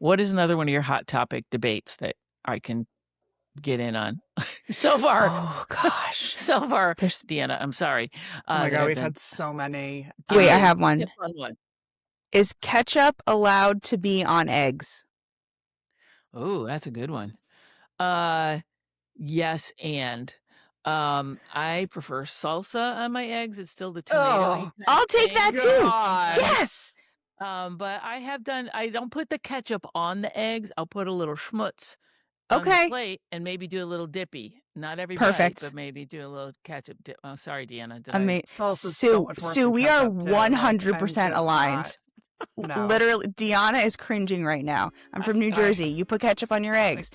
what is another one of your hot topic debates that I can get in on? So far, There's... Deanna, I'm sorry. Oh my God, we've had so many. Wait, I have one. One. Is ketchup allowed to be on eggs? Oh, that's a good one. Yes, and I prefer salsa on my eggs. It's still the tomato. I'll take that too. Yes. But I don't put the ketchup on the eggs. I'll put a little schmutz on the plate and maybe do a little dippy. Not every bite, but maybe do a little ketchup dip. Oh, sorry, Deanna. Sue, we are 100% aligned. No. Literally, Deanna is cringing right now. I'm from New Jersey. You put ketchup on your eggs.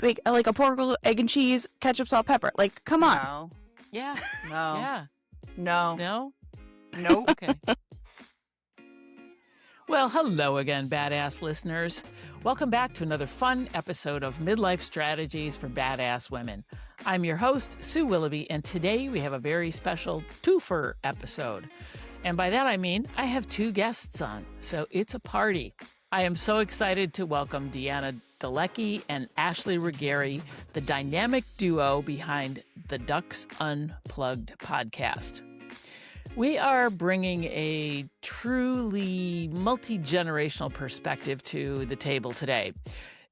Like a pork, egg and cheese, ketchup, salt, pepper. Like, come on. No. Yeah. No. Yeah. No. No? Nope. Okay. Well, hello again, badass listeners. Welcome back to another fun episode of Midlife Strategies for Badass Women. I'm your host, Sue Willoughby, and today we have a very special twofer episode. And by that I mean I have two guests on, so it's a party. I am so excited to welcome Deanna Dolecki and Ashley Ruggeri, the dynamic duo behind the Ducks Unplugged podcast. We are bringing a truly multi-generational perspective to the table today.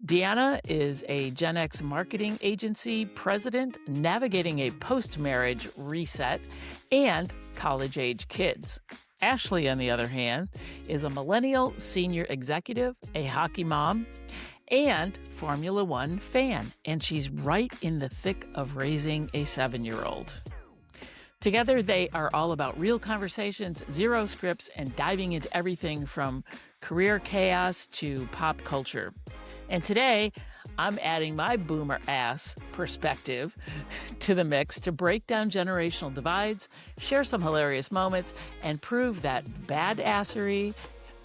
Deanna is a Gen X marketing agency president navigating a post-marriage reset and college-age kids. Ashley, on the other hand, is a millennial senior executive, a hockey mom, and Formula One fan, and she's right in the thick of raising a 7-year-old. Together, they are all about real conversations, zero scripts, and diving into everything from career chaos to pop culture. And today, I'm adding my boomer ass perspective to the mix to break down generational divides, share some hilarious moments, and prove that badassery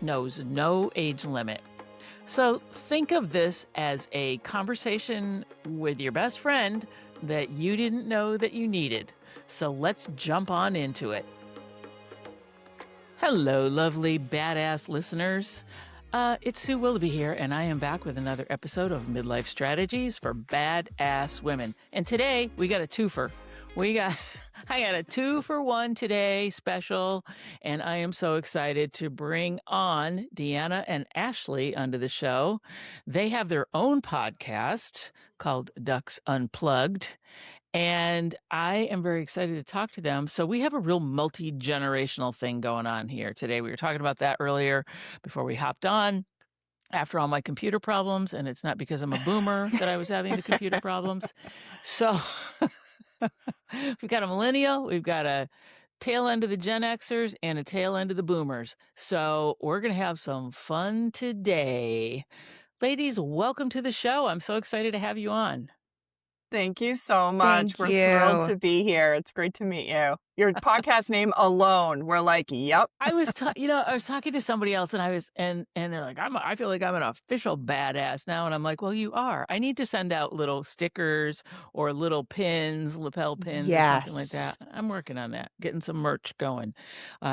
knows no age limit. So think of this as a conversation with your best friend that you didn't know that you needed. So let's jump on into it. Hello, lovely badass listeners. It's Sue Willoughby here, and I am back with another episode of Midlife Strategies for Badass Women. And today, we got a twofer. I got a 2-for-1 today special, and I am so excited to bring on Deanna and Ashley onto the show. They have their own podcast called Ducks Unplugged, and I am very excited to talk to them. So we have a real multi-generational thing going on here today. We were talking about that earlier before we hopped on. After all my computer problems, and it's not because I'm a boomer that I was having the computer problems. So we've got a millennial, we've got a tail end of the Gen Xers, and a tail end of the boomers. So we're going to have some fun today. Ladies, welcome to the show. I'm so excited to have you on. Thank you so much. We're thrilled to be here. It's great to meet you. Your podcast name alone, we're like, yep. I was talking to somebody else, and they're like, I feel like I'm an official badass now, and I'm like, well, you are. I need to send out little stickers or little pins, lapel pins, or something like that. I'm working on that, getting some merch going,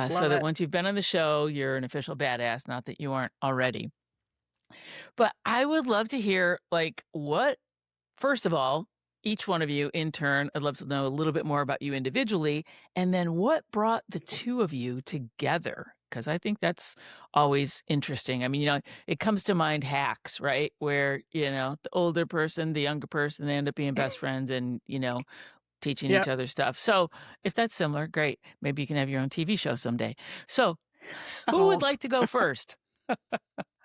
so that once you've been on the show, you're an official badass. Not that you aren't already. But I would love to hear, first of all, each one of you in turn, I'd love to know a little bit more about you individually, and then what brought the two of you together? Because I think that's always interesting. I mean, it comes to mind hacks, right? Where, the older person, the younger person, they end up being best friends and, teaching each other stuff. So if that's similar, great. Maybe you can have your own TV show someday. So who would like to go first?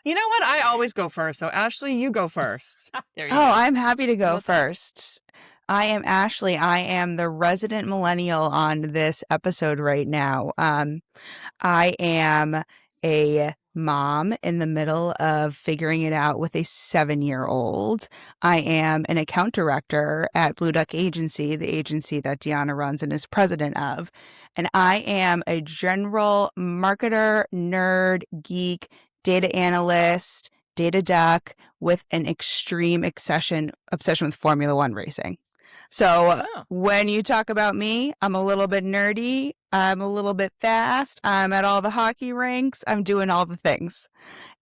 You know what? I always go first. So Ashley, you go first. There you go. I'm happy to go first. I am Ashley. I am the resident millennial on this episode right now. I am a mom in the middle of figuring it out with a 7-year-old. I am an account director at Blue Duck Agency, the agency that Deanna runs and is president of. And I am a general marketer, nerd, geek, data analyst, data duck with an extreme obsession with Formula One racing. So when you talk about me, I'm a little bit nerdy. I'm a little bit fast. I'm at all the hockey rinks. I'm doing all the things.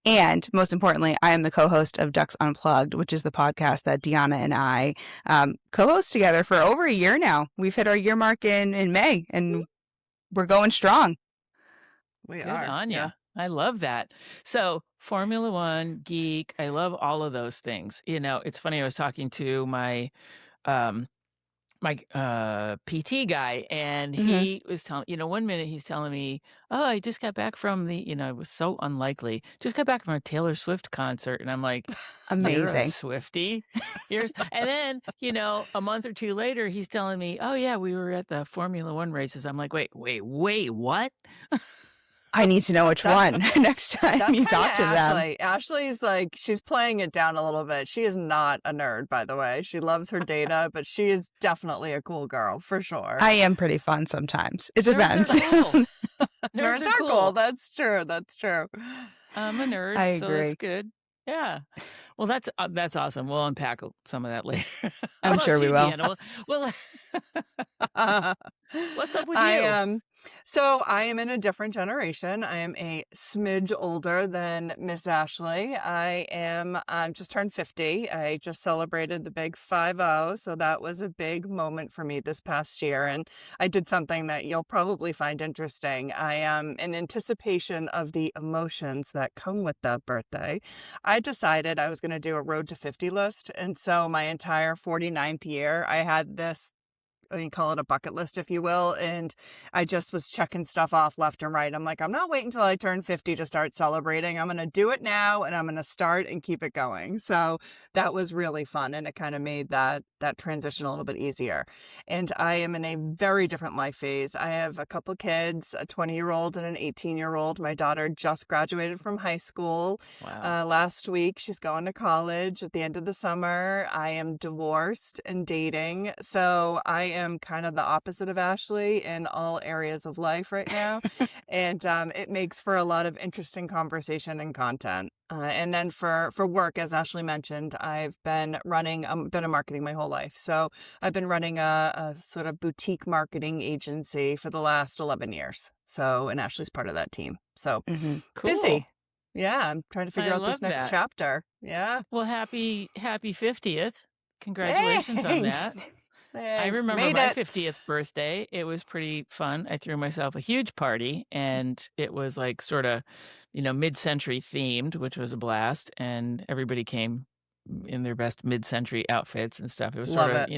And most importantly, I am the co-host of Ducks Unplugged, which is the podcast that Deanna and I co-host together for over a year now. We've hit our year mark in May, and we're going strong. We Good are. on you. Yeah. I love that. So Formula One, geek, I love all of those things. You know, it's funny. I was talking to my PT guy, and he was telling, one minute he's telling me, oh, I just got back from it was so unlikely. Just got back from a Taylor Swift concert. And I'm like, amazing. You're a Swiftie. And then, a month or two later, he's telling me, oh yeah, we were at the Formula One races. I'm like, wait, what? I need to know which one next time you talk to them. Ashley's like, she's playing it down a little bit. She is not a nerd, by the way. She loves her data, but she is definitely a cool girl, for sure. I am pretty fun sometimes. It depends. Nerds are cool. That's true. I'm a nerd, I agree. So that's good. Yeah. Well, that's awesome. We'll unpack some of that later. I'm sure we will. Well, what's up with you? So I am in a different generation. I am a smidge older than Miss Ashley. I'm just turned 50. I just celebrated the big 50. So that was a big moment for me this past year. And I did something that you'll probably find interesting. I am in anticipation of the emotions that come with that birthday. I decided I was going to do a road to 50 list. And so my entire 49th year, I had this, you call it a bucket list, if you will. And I just was checking stuff off left and right. I'm like, I'm not waiting until I turn 50 to start celebrating. I'm going to do it now, and I'm going to start and keep it going. So that was really fun. And it kind of made that transition a little bit easier. And I am in a very different life phase. I have a couple kids, a 20-year-old and an 18-year-old. My daughter just graduated from high school. Wow. Last week. She's going to college at the end of the summer. I am divorced and dating. So I am kind of the opposite of Ashley in all areas of life right now. And it makes for a lot of interesting conversation and content. And then for work, as Ashley mentioned, I've been in marketing my whole life. So I've been running a sort of boutique marketing agency for the last 11 years. So, and Ashley's part of that team. So Cool. Busy. Yeah, I'm trying to figure out this next chapter. Yeah. Well, happy 50th. Congratulations on that. Thanks. I remember my 50th birthday. It was pretty fun. I threw myself a huge party, and it was like sort of, mid-century themed, which was a blast. And everybody came in their best mid-century outfits and stuff. It was sort of,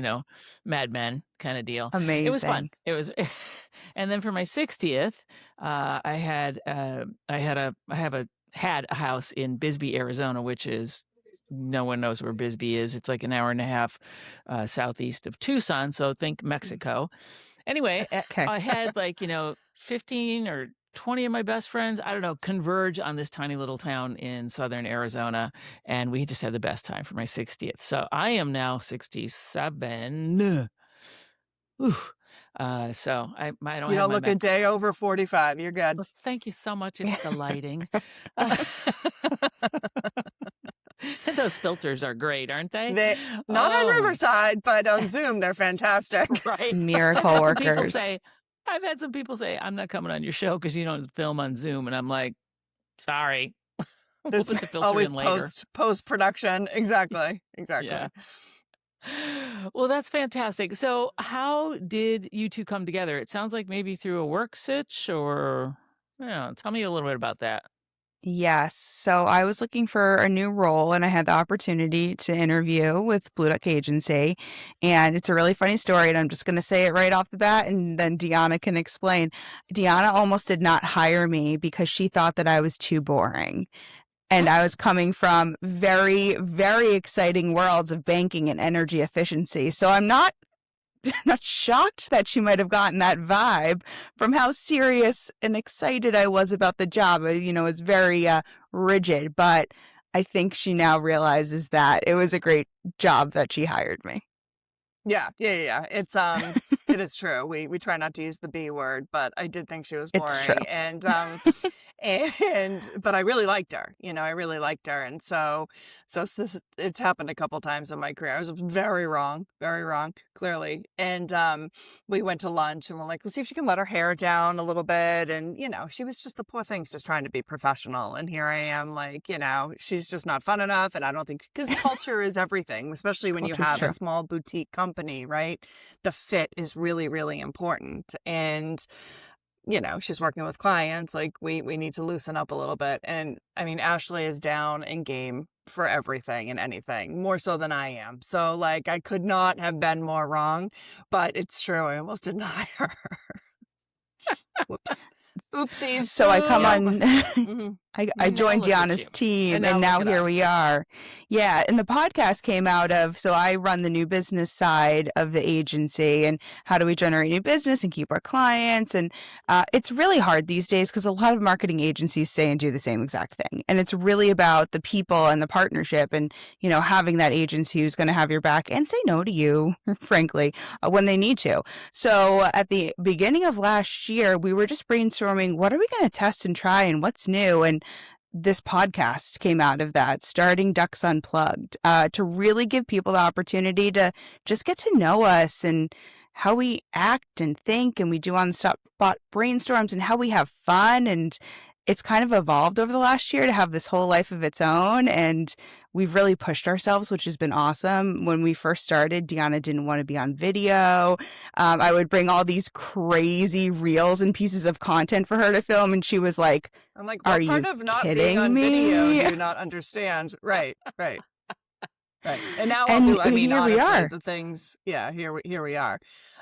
Mad Men kind of deal. Amazing. It was fun. It was, and then for my 60th, I had a house in Bisbee, Arizona, which is, no one knows where Bisbee is. It's like an hour and a half southeast of Tucson. So think Mexico. Anyway, okay. I had 15 or 20 of my best friends, I don't know, converge on this tiny little town in southern Arizona. And we just had the best time for my 60th. So I am now 67. Ooh. So I don't. You don't have look a day over 45. You're good. Well, thank you so much. It's the lighting. Those filters are great, aren't they? Not on Riverside, but on Zoom, they're fantastic. Right. Miracle workers. I've had some people say, I'm not coming on your show because you don't film on Zoom. And I'm like, sorry. We'll put the filter always in later. Post-production. Exactly. Yeah. Well, that's fantastic. So how did you two come together? It sounds like maybe through a work sitch, or tell me a little bit about that. Yes. So I was looking for a new role, and I had the opportunity to interview with Blue Duck Agency. And it's a really funny story, and I'm just going to say it right off the bat, and then Deanna can explain. Deanna almost did not hire me because she thought that I was too boring. And I was coming from very, very exciting worlds of banking and energy efficiency. So I'm not shocked that she might have gotten that vibe from how serious and excited I was about the job. It was very rigid, but I think she now realizes that it was a great job that she hired me. Yeah. It's it is true. We try not to use the B word, but I did think she was boring. It's true. And But I really liked her, I really liked her. And it's happened a couple times in my career. I was very wrong, clearly. And we went to lunch and we're like, let's see if she can let her hair down a little bit. And, she was just, the poor thing's just trying to be professional. And here I am, like, she's just not fun enough. And I don't think, because culture is everything, especially when you have a small boutique company, right? The fit is really, really important. And she's working with clients, like we need to loosen up a little bit. And I mean, Ashley is down in game for everything and anything, more so than I am. So like, I could not have been more wrong, but it's true. I almost didn't hire her. Whoops. Oopsies. So I come on, Mm-hmm. I joined Deanna's team and now here we are. Yeah. And the podcast came out of, so I run the new business side of the agency and how do we generate new business and keep our clients. And it's really hard these days because a lot of marketing agencies say and do the same exact thing. And it's really about the people and the partnership and, having that agency who's going to have your back and say no to you, frankly, when they need to. So at the beginning of last year, we were just brainstorming, what are we going to test and try and what's new? And this podcast came out of that, Starting Ducks Unplugged, to really give people the opportunity to just get to know us and how we act and think, and we do on-the-spot brainstorms and how we have fun. And it's kind of evolved over the last year to have this whole life of its own. And we've really pushed ourselves, which has been awesome. When we first started, Deanna didn't want to be on video. I would bring all these crazy reels and pieces of content for her to film. And she was like, I'm like, what part of not being on video do you not understand? Right. And now I'll do, here we are. The things, here we are.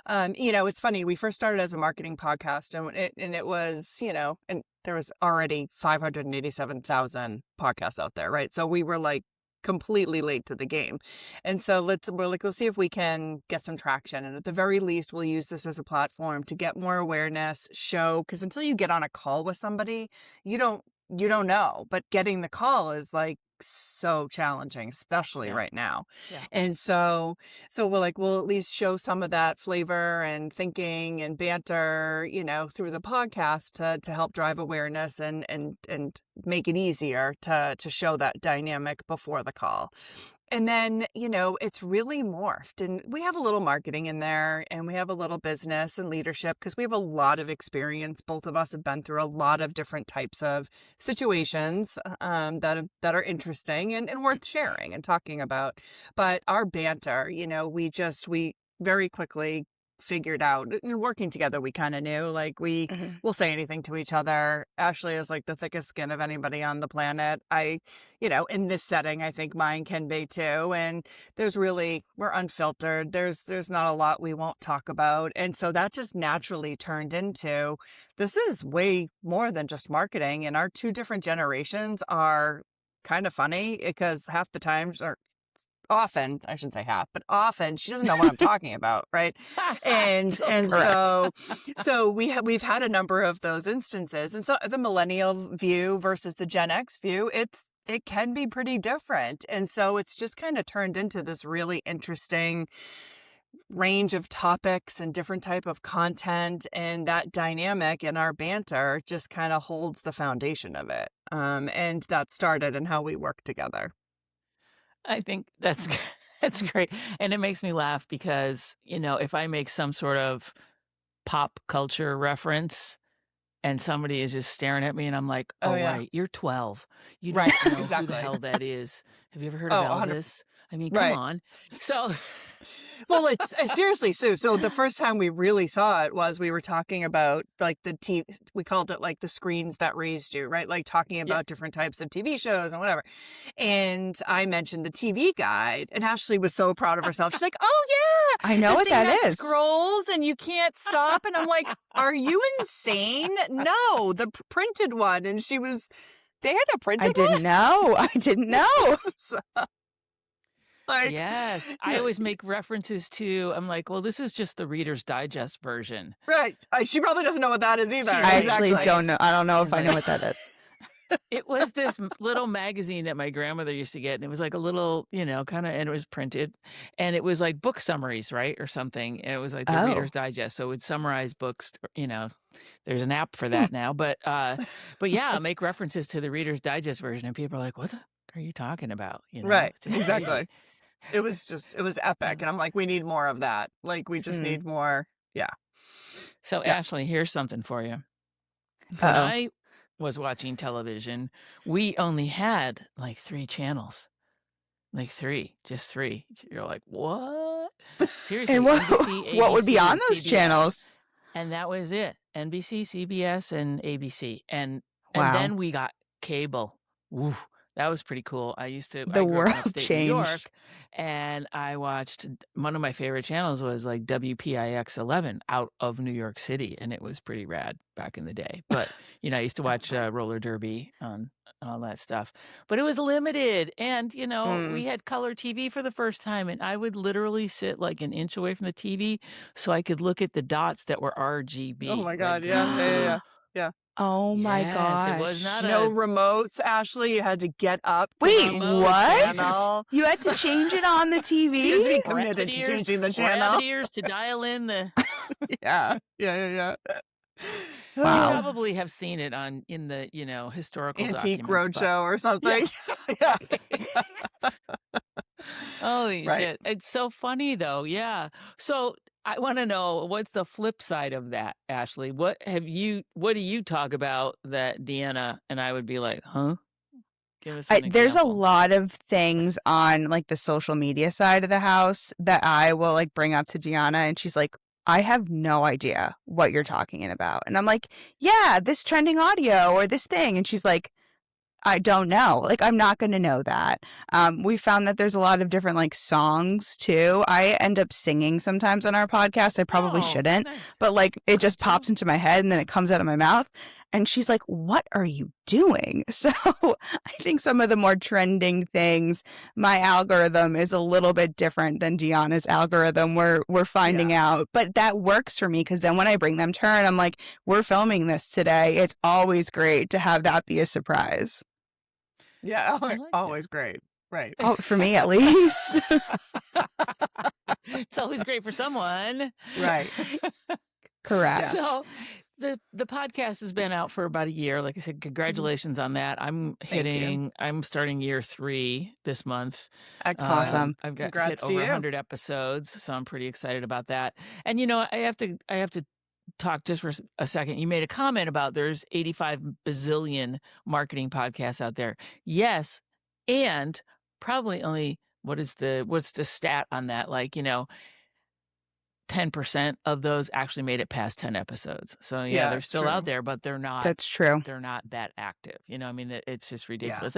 It's funny. We first started as a marketing podcast and it was, and there was already 587,000 podcasts out there, right? So we were like completely late to the game. And so let's see if we can get some traction. And at the very least, we'll use this as a platform to get more awareness, because until you get on a call with somebody, you don't know. But getting the call is like so challenging, especially right now. Yeah. And so we're like, we'll at least show some of that flavor and thinking and banter, through the podcast to help drive awareness and make it easier to show that dynamic before the call. And then, it's really morphed, and we have a little marketing in there and we have a little business and leadership because we have a lot of experience. Both of us have been through a lot of different types of situations that are interesting and worth sharing and talking about. But our banter, we very quickly figured out, working together, we kind of knew, like we'll say anything to each other. Ashley is like the thickest skin of anybody on the planet. In this setting, I think mine can be too. And we're unfiltered. There's not a lot we won't talk about. And so that just naturally turned into, this is way more than just marketing. And our two different generations are kind of funny because half the times, or often, I shouldn't say half, but often she doesn't know what I'm talking about, right? And so we've had a number of those instances. And so the millennial view versus the Gen X view, it can be pretty different. And so it's just kind of turned into this really interesting range of topics and different type of content, and that dynamic in our banter just kind of holds the foundation of it. And that started in how we work together. I think that's great. And it makes me laugh because, if I make some sort of pop culture reference and somebody is just staring at me and I'm like, right, you're 12. You don't know who the hell that is. Have you ever heard of Elvis? I mean, come on. So... Well, it's seriously, Sue. So the first time we really saw it was we were talking about like the TV, we called it like the screens that raised you, right? Like talking about different types of TV shows and whatever. And I mentioned the TV Guide, and Ashley was so proud of herself. She's like, "Oh yeah, I know what that is. Scrolls and you can't stop." And I'm like, "Are you insane? No, the printed one." And they had a printed one. I didn't know. Yes. I always make references to, I'm like, well, this is just the Reader's Digest version. Right. She probably doesn't know what that is either. I actually don't know. I don't know if I know what that is. It was this little magazine that my grandmother used to get, and it was like a little, and it was printed, and it was like book summaries, right, or something. And it was like the Oh. Reader's Digest, so it would summarize books. There's an app for Hmm. that now, but yeah, make references to the Reader's Digest version, and people are like, "What the are you talking about?" Right. It's just Exactly. crazy. It was epic. And I'm like, we need more of that. Like, we just Hmm. need more. Yeah. So, Yeah. Ashley, here's something for you. When Uh-oh. I was watching television, we only had like 3 channels. Like 3, just 3. You're like, "What?" Seriously, And what NBC, what would be ABC, on and those CBS. channels? And that was it. NBC, CBS, and ABC. And Wow. then we got cable. Woo, that was pretty cool. I The grew up in world upstate New changed. York, and I watched one of my favorite channels was like WPIX 11 out of New York City, and it was pretty rad back in the day. But I used to watch roller derby on all that stuff, but it was limited. And Mm. we had color TV for the first time, and I would literally sit like an inch away from the TV so I could look at the dots that were RGB. Oh my like God. Yeah. Yeah. Yeah. Yeah. Yeah. Oh my Yes, it was gosh. not No a remotes, Ashley. You had to get up to Wait, change the what? channel. You had to change it on the So you had to be TV? committed rabbit to ears, changing the rabbit channel. ears to dial in the. Yeah. Yeah. Yeah. You Wow. probably have seen it in the historical Antique documents. Roadshow or something. Yeah. Holy Right. shit! It's so funny though. Yeah. So I want to know what's the flip side of that, Ashley. What do you talk about that Deanna and I would be like, huh? Give us an There's a example. lot of things on like the social media side of the house that I will like bring up to Deanna, and she's like, I have no idea what you're talking about. And I'm like, yeah, this trending audio or this thing. And she's like, I don't know. Like, I'm not going to know that. We found that there's a lot of different like songs too. I end up singing sometimes on our podcast. I probably Oh, shouldn't, nice. but like it just Good pops job. into my head and then it comes out of my mouth. And she's like, what are you doing? So I think some of the more trending things, my algorithm is a little bit different than Deanna's algorithm. We're finding out, but that works for me because then when I bring them to her and I'm like, we're filming this today, it's always great to have that be a surprise. Yeah. I like Always great. Right. Oh, for me at least. It's always great for someone. Right. Correct. So the podcast has been out for about a year. Like I said, congratulations on that. I'm starting year 3 this month. Excellent. Awesome. I've got Congrats hit to over you. 100 episodes, so I'm pretty excited about that. And I have to talk just for a second. You made a comment about there's 85 bazillion marketing podcasts out there. Yes, and probably only what's the stat on that? Like 10% of those actually made it past 10 episodes. So Yeah, they're it's still true. out there, but they're not. That's true. They're not that active. I mean, it's just ridiculous.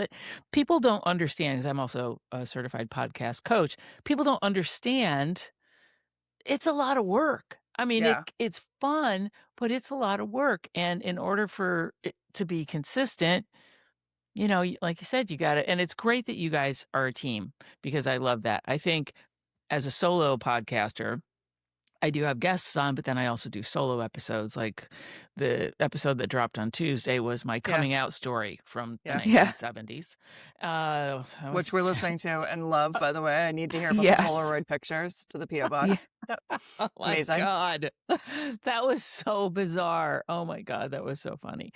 People don't understand, because I'm also a certified podcast coach. People don't understand. It's a lot of work. I mean, Yeah. it's fun, but it's a lot of work. And in order for it to be consistent, like you said, you got to, and it's great that you guys are a team, because I love that. I think as a solo podcaster, I do have guests on, but then I also do solo episodes. Like the episode that dropped on Tuesday was my coming out story from the Yeah. 1970s. Which we're listening to and love, by the way. I need to hear about Yes. the Polaroid pictures to the P.O. box. Yep. Oh my Amazing. God. That was so bizarre. Oh my God. That was so funny.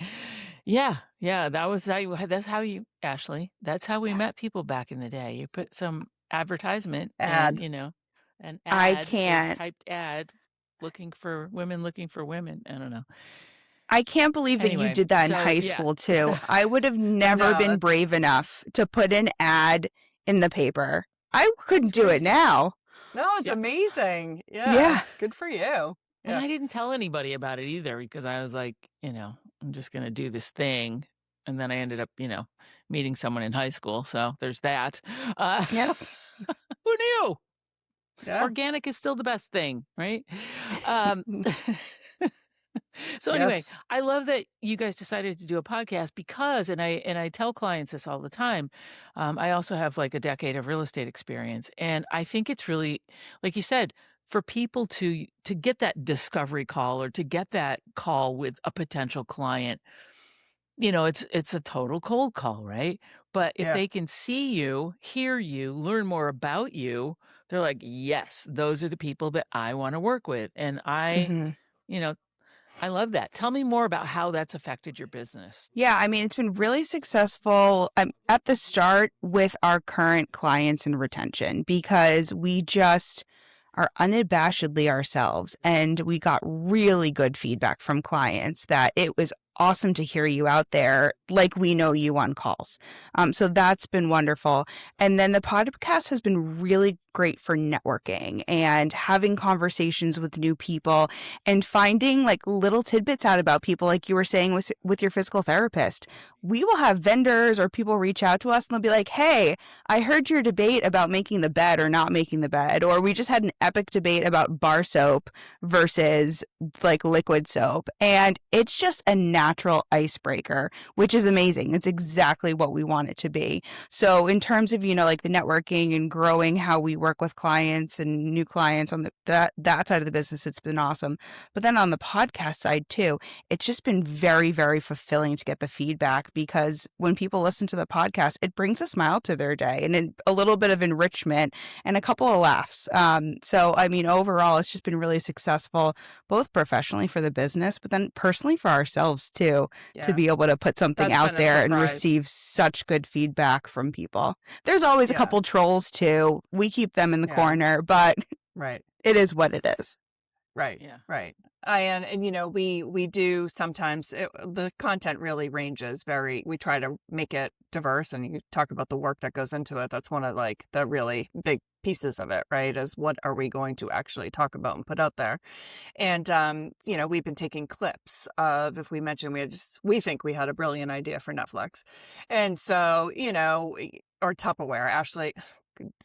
Yeah. That's how you, Ashley, that's how we met people back in the day. You put some advertisement Ad. and, an I ad, can't. a typed ad looking for women. I don't know. I can't believe that Anyway, you did that in so, high yeah. school too. So- I would have never know, been that's- brave enough to put an ad in the paper. I couldn't It's do it crazy. now. No, it's Yeah. amazing. Yeah. Yeah. Good for you. And Yeah. I didn't tell anybody about it either, because I was like, I'm just going to do this thing. And then I ended up, meeting someone in high school. So there's that. Yep. Who knew? Yeah. Organic is still the best thing, right? So anyway, Yes. I love that you guys decided to do a podcast, because, and I tell clients this all the time. I also have like a decade of real estate experience, and I think it's really, like you said, for people to get that discovery call, or to get that call with a potential client, it's a total cold call, right? But if Yeah. they can see you, hear you, learn more about you, they're like, yes, those are the people that I want to work with. And Hmm. you know, I love that. Tell me more about how that's affected your business. Yeah, I mean, it's been really successful at the start with our current clients and retention because we just are unabashedly ourselves. And we got really good feedback from clients that it was awesome to hear you out there, like we know you on calls. So that's been wonderful. And then the podcast has been really great for networking and having conversations with new people and finding like little tidbits out about people, like you were saying with your physical therapist. We will have vendors or people reach out to us and they'll be like, hey, I heard your debate about making the bed or not making the bed, or we just had an epic debate about bar soap versus like liquid soap. And it's just a natural icebreaker, which is amazing. It's exactly what we want it to be. So in terms of, like the networking and growing how we work with clients and new clients on that side of the business, it's been awesome. But then on the podcast side too, it's just been very, very fulfilling to get the feedback because when people listen to the podcast, it brings a smile to their day and a little bit of enrichment and a couple of laughs. So, I mean, overall, it's just been really successful, both professionally for the business, but then personally for ourselves too, to Yeah. be able to put something That's out been a there and surprise. receive such good feedback from people. There's always a Yeah. couple trolls too. We keep them in the Yeah. corner, but Right. it is what it is. Right. Yeah. Right. And we do sometimes the content really ranges we try to make it diverse, and you talk about the work that goes into it. That's one of like the really big pieces of it, right? Is what are we going to actually talk about and put out there? And we've been taking clips of, if we mention we think we had a brilliant idea for Netflix. And so, or Tupperware. Ashley,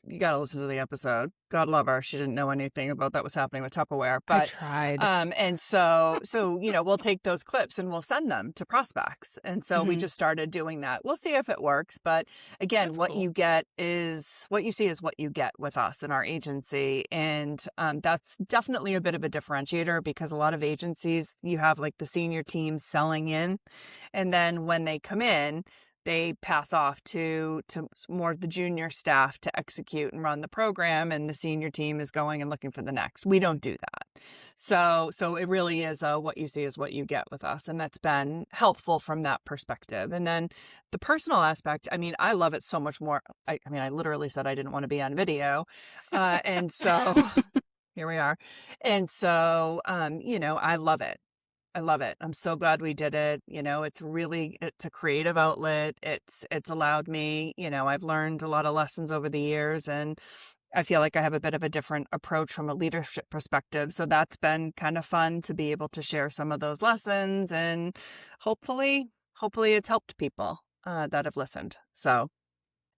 you got to listen to the episode. God love her. She didn't know anything about that was happening with Tupperware. I But tried. and so we'll take those clips and we'll send them to prospects. And so we Mhm. just started doing that. We'll see if it works. But again, That's what cool. you get is what you see is what you get with us in our agency. And that's definitely a bit of a differentiator because a lot of agencies, you have like the senior team selling in. And then when they come in, they pass off to more of the junior staff to execute and run the program, and the senior team is going and looking for the next. We don't do that. So it really is what you see is what you get with us, and that's been helpful from that perspective. And then the personal aspect, I mean, I love it so much more. I mean, I literally said I didn't want to be on video, and so here we are. And so, I love it. I love it. I'm so glad we did it. It's a creative outlet. It's allowed me, I've learned a lot of lessons over the years, and I feel like I have a bit of a different approach from a leadership perspective. So that's been kind of fun to be able to share some of those lessons, and hopefully it's helped people that have listened. So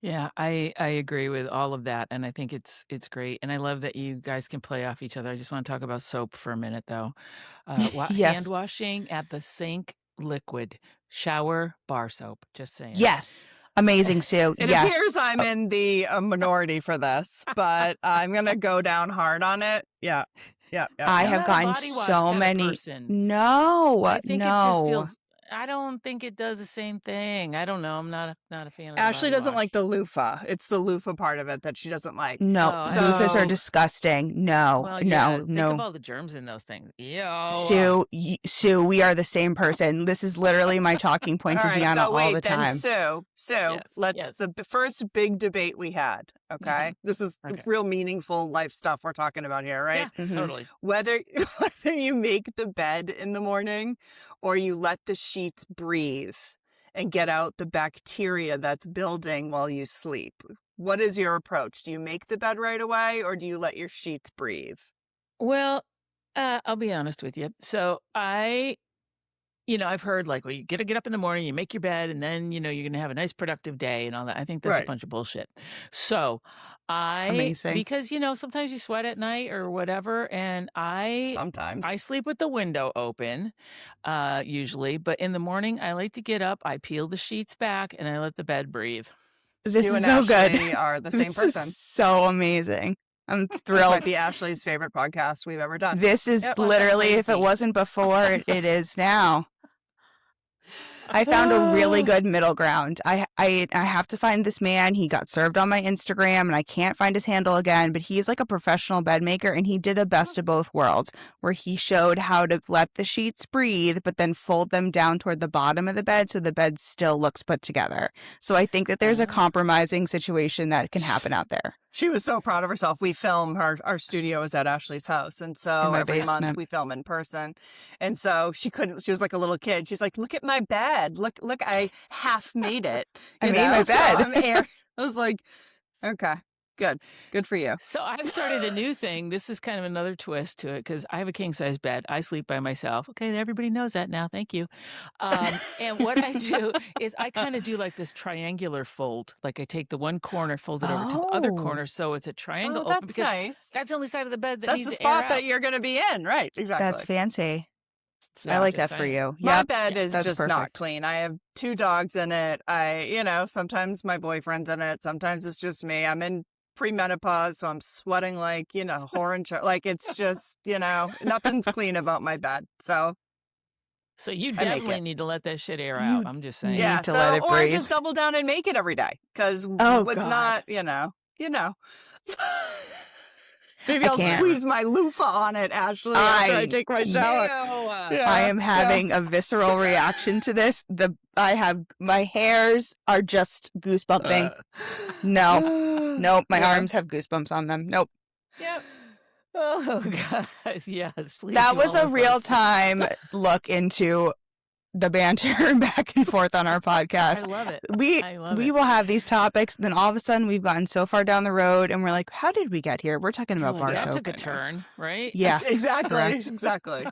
Yeah, I agree with all of that, and I think it's great, and I love that you guys can play off each other. I just want to talk about soap for a minute, though. Hand Yes. washing at the sink, liquid, shower, bar soap. Just saying. Yes. Amazing, Sue. it Yes. appears I'm in the minority for this, but I'm going to go down hard on it. Yeah. Yeah. I I'm have not a gotten body wash so kind of many. person. No, I think it just no. feels. I don't think it does the same thing. I don't know. I'm not a fan of the Ashley body doesn't like wash. the loofah. It's the loofah part of it that she doesn't like. No, Oh, I So- don't loofahs are know. disgusting. No, Well, yeah. Think no. of all the germs in those things. Ew. Sue, we are the same person. This is literally my talking point to All right, Deanna so wait, all the then time. Sue, Yes, yes. the first big debate we had, okay? This is the Okay. real meaningful life stuff we're talking about here, right? Yeah, Mhm. totally. Whether you make the bed in the morning or you let the sheets breathe and get out the bacteria that's building while you sleep. What is your approach? Do you make the bed right away or do you let your sheets breathe? Well, I'll be honest with you. So I've heard like, well, you gotta get up in the morning, you make your bed, and then, you're going to have a nice productive day and all that. I think that's a Right. bunch of bullshit. So Amazing. because, sometimes you sweat at night or whatever, and Sometimes. I sleep with the window open, usually, but in the morning I like to get up, I peel the sheets back, and I let the bed breathe. This You is and so Ashley good. are the same This person. is so amazing. I'm This might thrilled. be Ashley's favorite podcast we've ever done. This is Yep. Well, literally, that's if it lazy. wasn't before, it is now. I found a really good middle ground. I have to find this man. He got served on my Instagram and I can't find his handle again, but he's like a professional bed maker and he did a best of both worlds where he showed how to let the sheets breathe, but then fold them down toward the bottom of the bed so the bed still looks put together. So I think that there's a compromising situation that can happen out there. She was so proud of herself. We film our studio is at Ashley's house. And so every month we film in person. And so she was like a little kid. She's like, look at my bed. Look, I half made it. I made my bed. So I was like, okay, good for you. So I've started a new thing. This is kind of another twist to it because I have a king size bed. I sleep by myself. Okay, everybody knows that now. Thank you. And what I do is I kind of do like this triangular fold. Like I take the one corner, fold it over to the other corner, so it's a triangle open. That's because nice. that's the only side of the bed that's the spot that you're going to be in, right? Exactly. That's fancy. So I like that for you. My bed is just perfect. not clean. I have 2 dogs in it. Sometimes my boyfriend's in it. Sometimes it's just me. I'm in premenopause, so I'm sweating like, whore like it's just, nothing's clean about my bed. So you definitely need to let that shit air out. I'm just saying. Yeah, to let it or breathe. just double down and make it every day because not, Maybe I'll squeeze my loofah on it, Ashley, after I take my shower. Yeah, I am having a visceral reaction to this. My hairs are just goosebumping. Nope, my arms have goosebumps on them. Nope. Yep. Oh God, yes. That was a real time look into the banter back and forth on our podcast. I love it. We will have these topics, then all of a sudden we've gotten so far down the road and we're like, how did we get here? We're talking about bar soap. That took a turn, right? Yeah. Exactly. Exactly.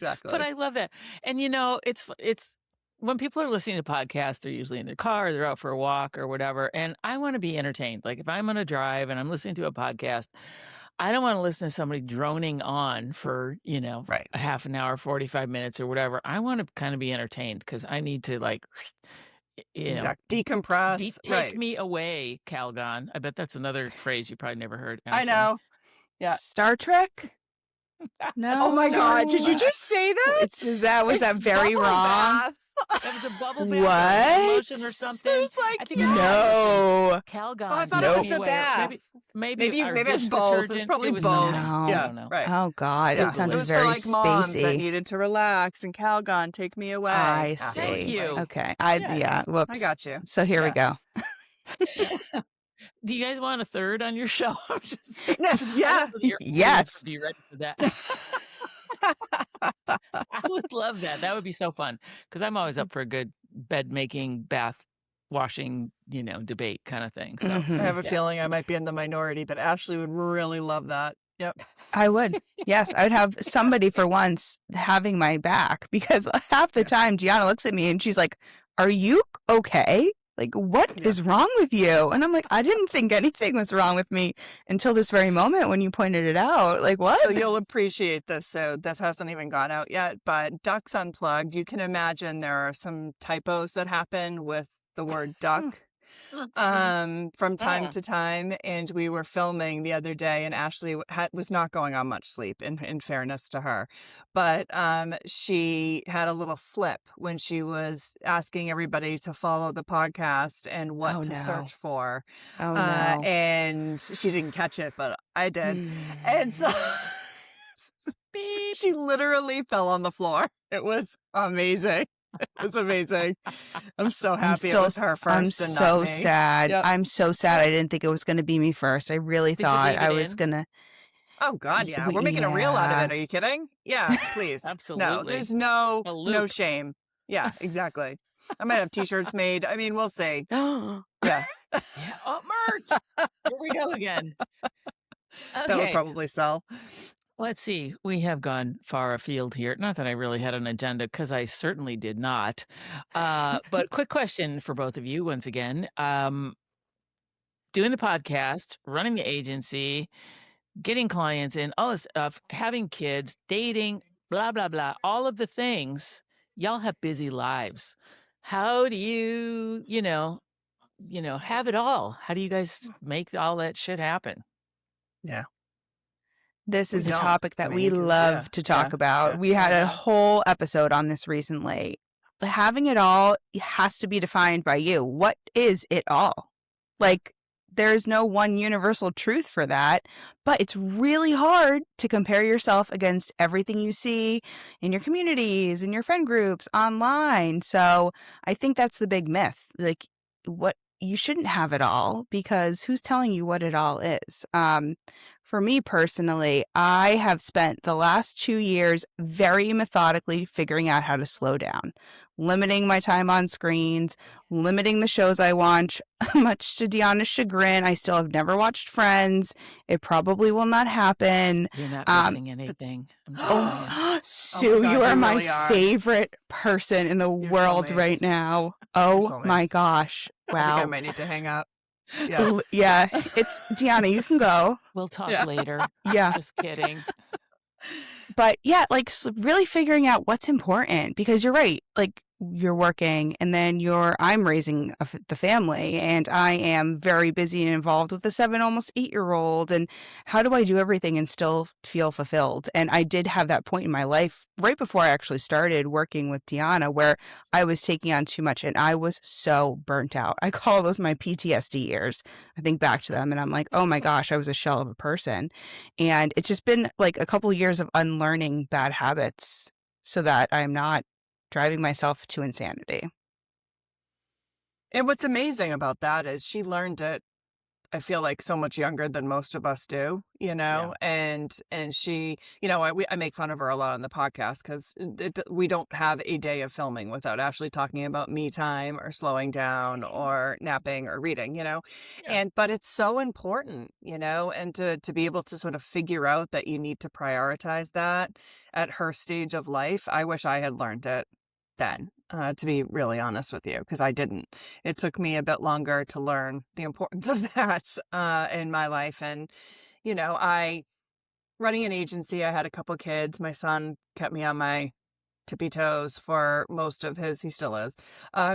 But I love that. And it's when people are listening to podcasts, they're usually in their car, they're out for a walk or whatever. And I want to be entertained. Like if I'm on a drive and I'm listening to a podcast, I don't want to listen to somebody droning on for, a half an hour, 45 minutes or whatever. I want to kind of be entertained because I need to decompress. Take me away, Calgon. I bet that's another phrase you probably never heard. I know. Yeah. Star Trek? No. Oh my God. Did you just say that? Was that very wrong? That was a bubble bath lotion or something. It was like, I think no. Calgon. Oh, I thought it was the bath. Maybe it's both. It's probably both. I don't know. Right. Oh God, it sounded it was very for like moms spacey. that needed to relax and Calgon, take me away. I see. Thank you. Okay. Whoops. I got you. So here we go. Do you guys want a third on your show? I'm just saying. Yes. Be ready for that. I would love that. That would be so fun because I'm always up for a good bed making, bath washing, debate kind of thing. So I have a feeling I might be in the minority, but Ashley would really love that. Yep. I would. Yes, I would have somebody for once having my back because half the time Deanna looks at me and she's like, "Are you okay? Like, what is wrong with you?" And I'm like, I didn't think anything was wrong with me until this very moment when you pointed it out. Like, what? So you'll appreciate this. So this hasn't even gone out yet, but Ducks Unplugged, you can imagine there are some typos that happen with the word duck from time to time. And we were filming the other day and Ashley was not going on much sleep in fairness to her. But she had a little slip when she was asking everybody to follow the podcast and what to search for. Oh, no. And she didn't catch it, but I did. And so she literally fell on the floor. It was amazing. It was amazing. I'm so happy it was her first. I'm and so not me. sad. Yep. I'm so sad. I didn't think it was going to be me first. I really thought I was going to. Oh God, yeah. We're making a reel out of it. Are you kidding? Yeah, please. Absolutely. No, there's no shame. Yeah, exactly. I might have t-shirts made. I mean, we'll see. Yeah. Oh, merch. Here we go again. Okay. That would probably sell. Let's see. We have gone far afield here. Not that I really had an agenda, because I certainly did not. But quick question for both of you once again. Doing the podcast, running the agency, getting clients in, all this stuff, having kids, dating, blah, blah, blah, all of the things. Y'all have busy lives. How do you have it all? How do you guys make all that shit happen? Yeah. This is a topic that we love to talk about. We had a whole episode on this recently. having it all has to be defined by you. What is it all? Like, there's no one universal truth for that, but it's really hard to compare yourself against everything you see in your communities, in your friend groups, online. So I think that's the big myth. Like, what you shouldn't have it all, because who's telling you what it all is? For me personally, I have spent the last 2 years very methodically figuring out how to slow down, limiting my time on screens, limiting the shows I watch. Much to Deanna's chagrin, I still have never watched Friends. It probably will not happen. You're not missing anything. I'm just saying. Oh Sue, my God, you are you my really are. favorite person in the world right soulmates. now. Oh You're my soulmates. gosh. I think I Wow. might need to hang up. Yeah. Yeah, it's Deanna, you can go. We'll talk Yeah. later. Yeah. Just kidding. But yeah, like really figuring out what's important, because you're right. Like, you're working, and then I'm raising the family, and I am very busy and involved with a 7, almost 8-year-old. And how do I do everything and still feel fulfilled? And I did have that point in my life right before I actually started working with Deanna where I was taking on too much and I was so burnt out. I call those my PTSD years. I think back to them and I'm like, oh my gosh, I was a shell of a person. And it's just been like a couple of years of unlearning bad habits so that I'm not driving myself to insanity. And what's amazing about that is she learned it, I feel like, so much younger than most of us do, and she, I make fun of her a lot on the podcast because we don't have a day of filming without Ashley talking about me time or slowing down or napping or reading, but it's so important, and to be able to sort of figure out that you need to prioritize that at her stage of life. I wish I had learned it then, to be really honest with you, because I didn't. It took me a bit longer to learn the importance of that in my life. And, I running an agency, I had a couple kids. My son kept me on my tippy toes for most of he still is,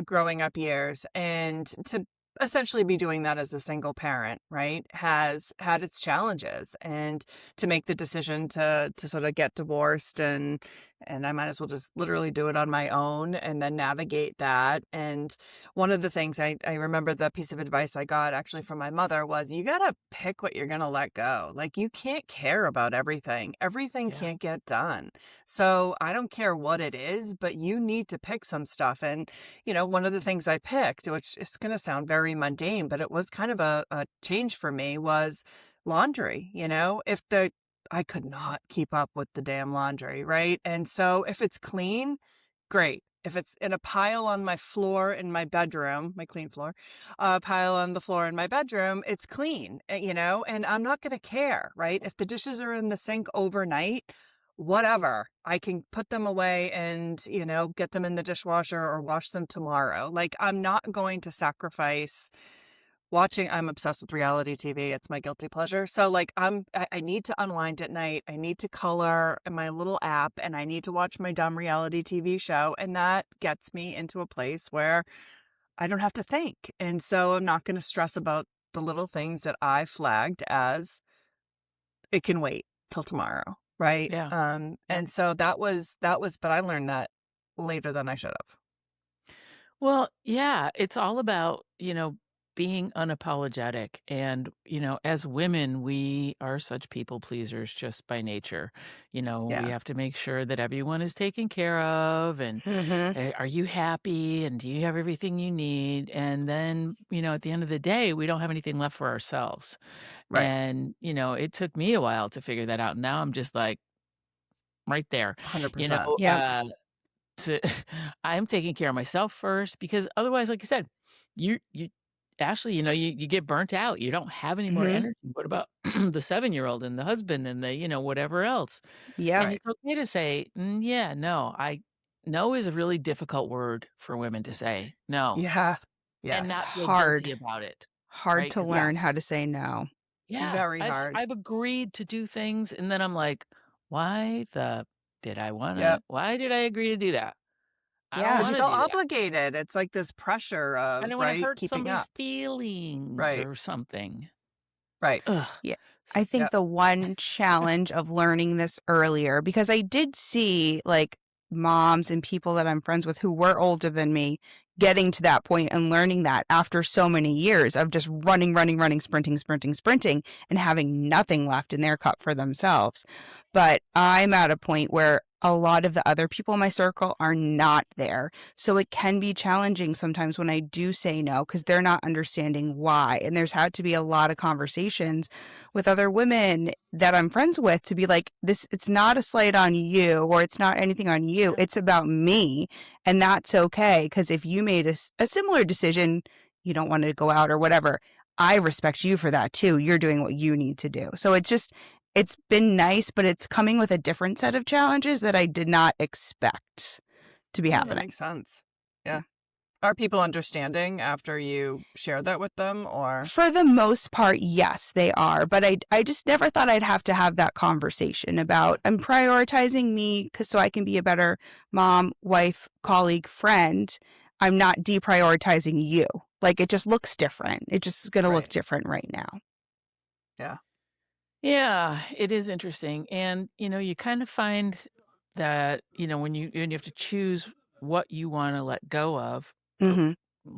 growing up years. And to essentially be doing that as a single parent, right, has had its challenges. And to make the decision to sort of get divorced and I might as well just literally do it on my own and then navigate that. And one of the things I remember, the piece of advice I got actually from my mother was, you got to pick what you're going to let go. Like, you can't care about everything. Everything can't get done. So I don't care what it is, but you need to pick some stuff. And, one of the things I picked, which is going to sound very mundane, but it was kind of a change for me, was laundry. I could not keep up with the damn laundry, right? And so if it's clean, great. If it's in a pile on my floor in my bedroom, my clean floor, pile on the floor in my bedroom, it's clean, and I'm not going to care, right? If the dishes are in the sink overnight, whatever, I can put them away and, get them in the dishwasher or wash them tomorrow. Like, I'm not going to sacrifice watching. I'm obsessed with reality TV. It's my guilty pleasure. So like I need to unwind at night. I need to color in my little app and I need to watch my dumb reality TV show. And that gets me into a place where I don't have to think. And so I'm not going to stress about the little things that I flagged as it can wait till tomorrow. Right. Yeah. And so that was, but I learned that later than I should have. Well, yeah, it's all about, being unapologetic. And, as women, we are such people pleasers just by nature. We have to make sure that everyone is taken care of. And are you happy? And do you have everything you need? And then, at the end of the day, we don't have anything left for ourselves. Right. And, it took me a while to figure that out. Now I'm just like right there, 100%. Yeah. I'm taking care of myself first, because otherwise, like you said, you Ashley, you get burnt out. You don't have any more energy. What about the 7-year-old and the husband and the, whatever else? Yeah. And it's okay to say, yeah, no. No is a really difficult word for women to say. No. Yeah. Yes. And not feel Hard. guilty about it. Hard right? to 'Cause learn how to say no. Yeah. Very hard. I've agreed to do things and then I'm like, why did I want to? Yep. Why did I agree to do that? I Yeah. don't Because you wanna feel do that. obligated. It's like this pressure I of, don't want to right, hurt keeping somebody's up. feelings Right. or something. Right. Ugh. Yeah. I think Yep. the one challenge of learning this earlier, because I did see like moms and people that I'm friends with who were older than me getting to that point and learning that after so many years of just running, sprinting, and having nothing left in their cup for themselves. But I'm at a point where a lot of the other people in my circle are not there. So it can be challenging sometimes when I do say no, because they're not understanding why. And there's had to be a lot of conversations with other women that I'm friends with to be like, this, it's not a slight on you, or it's not anything on you. It's about me. And that's okay. Because if you made a similar decision, you don't want to go out or whatever, I respect you for that too. You're doing what you need to do. So it's been nice, but it's coming with a different set of challenges that I did not expect to be That happening. makes sense. Yeah. Are people understanding after you share that with them, or? For the most part, yes, they are. But I just never thought I'd have to have that conversation about I'm prioritizing me so I can be a better mom, wife, colleague, friend. I'm not deprioritizing you. Like, it just looks different. It just is going to look different right now. Yeah. Yeah, it is interesting. And, you kind of find that, when you have to choose what you want to let go of, Mm-hmm.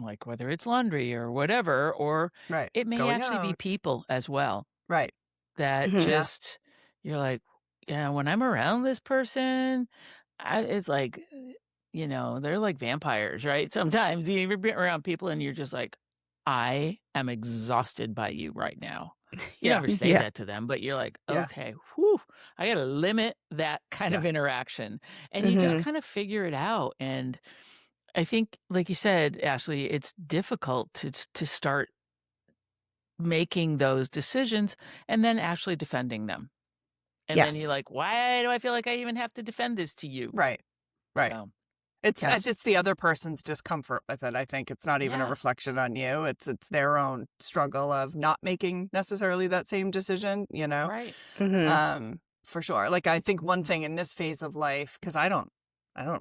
like whether it's laundry or whatever, or it may Going actually be out. people as well Right. that Mhm. just, you're like, yeah, when I'm around this person, it's like, they're like vampires, right? Sometimes you're around people and you're just like, I am exhausted by you right now. You Yeah. never say Yeah. that to them, but you're like, Yeah. okay, whew, I got to limit that kind of interaction. And you just Mhm. kind of figure it out. And I think, like you said, Ashley, it's difficult to start making those decisions and then actually defending them. And then you're Yes. like, why do I feel like I even have to defend this to you? Right. Right. So, It's Yes. it's the other person's discomfort with it. I think it's not even a yeah, reflection on you. It's their own struggle of not making necessarily that same decision, right. Mhm. For sure. Like, I think one thing in this phase of life, because I don't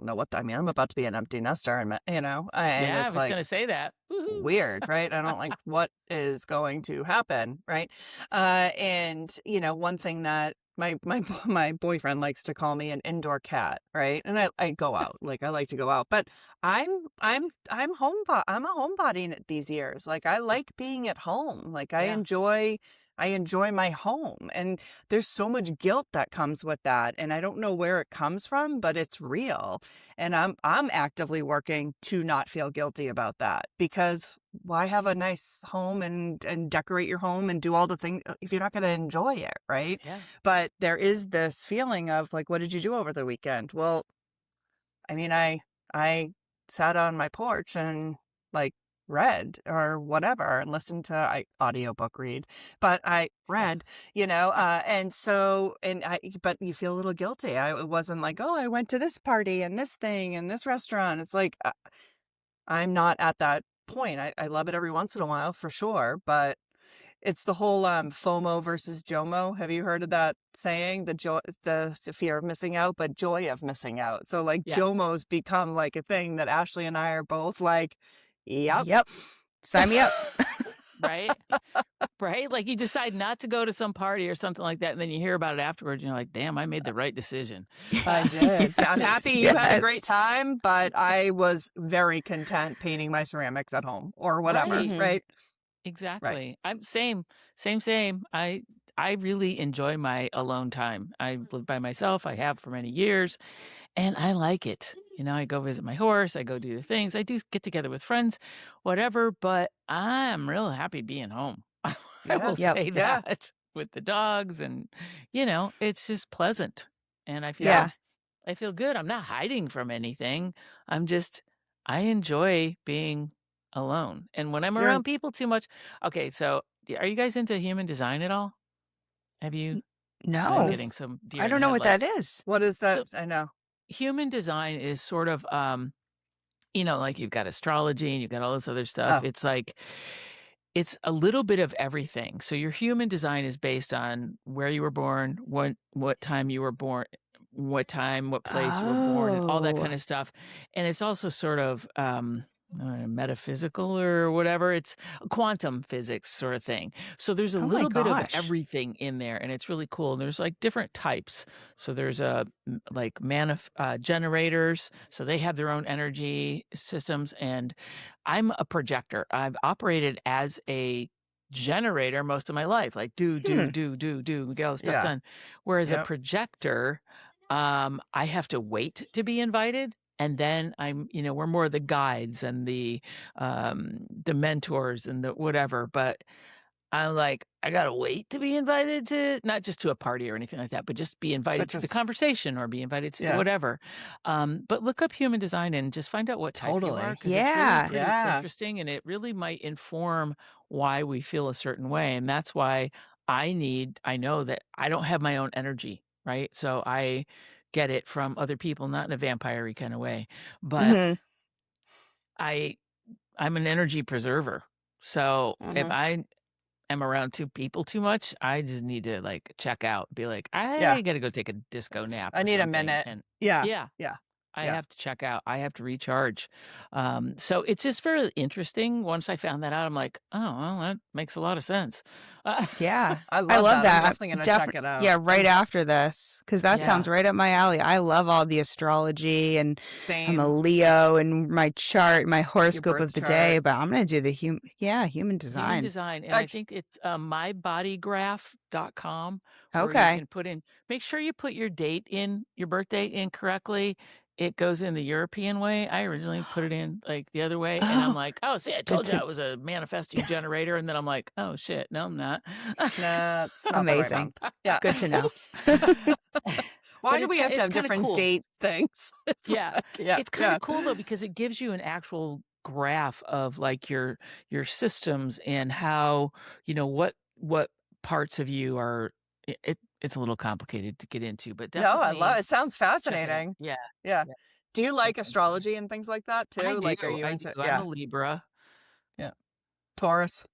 know I mean, I'm about to be an empty nester, and and Yeah, I it's was like going to say that. Woohoo. weird, right? I don't like what is going to happen, right? And one thing that my boyfriend likes to call me an indoor cat, right? And I go out, like, I like to go out, but I'm I'm a homebody these years. Like, I like being at home. Like, Yeah. I enjoy my home, and there's so much guilt that comes with that, and I don't know where it comes from, but it's real. And I'm actively working to not feel guilty about that, because why have a nice home and decorate your home and do all the things if you're not going to enjoy it, right? Yeah. But there is this feeling of like, what did you do over the weekend? Well, I mean, I sat on my porch and like read or whatever and listened to audiobook read, but I read, and so, but you feel a little guilty. It wasn't like, oh, I went to this party and this thing and this restaurant. It's like, I'm not at that point. I love it every once in a while for sure, but it's the whole FOMO versus JOMO. Have you heard of that saying? The fear of missing out, but joy of missing out. So like Yes. JOMO's become like a thing that Ashley and I are both like, yep. Yep. Sign me up. Right. Right. Like you decide not to go to some party or something like that. And then you hear about it afterwards. And you're like, damn, I made the right decision. I did. I'm happy you had a Yes. great time, but I was very content painting my ceramics at home or whatever, Right. right? Exactly. I'm same. I really enjoy my alone time. I live by myself. I have for many years, and I like it. I go visit my horse. I go do the things. I do get together with friends, whatever. But I'm real happy being home. I will Yeah. Yep. say Yeah. that with the dogs, and it's just pleasant, and Yeah. I feel good. I'm not hiding from anything. I enjoy being alone. And when I'm You're around people too much, okay, so are you guys into human design at all? Have you? I'm what No. getting is some deer I in the don't know what that headlights. is. what is that? So I know. human design is sort of, like you've got astrology and you've got all this other stuff. Oh. It's like, it's a little bit of everything. So your human design is based on where you were born, what time you were born, what time, what place you were born, and all that Oh. kind of stuff. And it's also sort of metaphysical or whatever. It's quantum physics sort of thing. So there's a Oh my little bit of gosh. everything in there, and it's really cool. And there's like different types. So there's like generators. So they have their own energy systems, and I'm a projector. I've operated as a generator most of my life, like do, get all the stuff Yeah. done. Whereas a Yep. projector, I have to wait to be invited. And then we're more the guides and the mentors and the whatever. But I'm like, I gotta wait to be invited to, not just to a party or anything like that, but just be invited to the conversation or be invited to whatever. But look up human design and just find out what type you are, because it's really pretty interesting, and it really might inform why we feel a certain way. And that's why I know that I don't have my own energy, right? So I get it from other people, not in a vampire-y kind of way, but I'm an energy preserver. So if I am around two people too much, I just need to like check out, be like, I gotta go take a disco nap. I need a minute. And Yeah. I have to check out. I have to recharge. So it's just very interesting. Once I found that out, I'm like, oh, well, that makes a lot of sense. Yeah. I love that. I'm definitely going to check it out. Yeah, right after this, because that sounds right up my alley. I love all the astrology, and I'm a Leo, and my chart, my horoscope of the day, but I'm going to do the human design. Human design. And I think it's mybodygraph.com. Okay. You can put in, make sure you put your date in, your birth date in correctly. It goes in the European way. I originally put it in like the other way. And I'm like, oh, see, I told you I was a manifesting generator. And then I'm like, oh, shit. No, I'm not. That's amazing. Yeah. Good to know. Why do we have to have different date things? It's kind of cool, though, because it gives you an actual graph of like your systems and how, what parts of you are. It's a little complicated to get into, but definitely. No, I love it. It sounds fascinating. Yeah. Do you like astrology and things like that too? I Like, do. are you I into? do. I'm a Libra. Yeah. Taurus.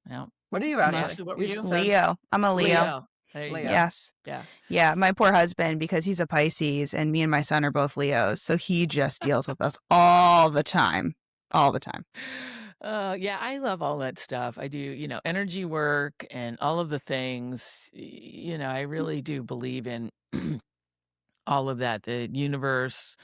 Yeah. What are you actually? What were you? Leo. I'm a Leo. Leo. Yes. Yeah. Yeah. My poor husband, because he's a Pisces, and me and my son are both Leos, so he just deals with us all the time. All the time. Yeah, I love all that stuff. I do, energy work and all of the things. I really do believe in all of that. The universe,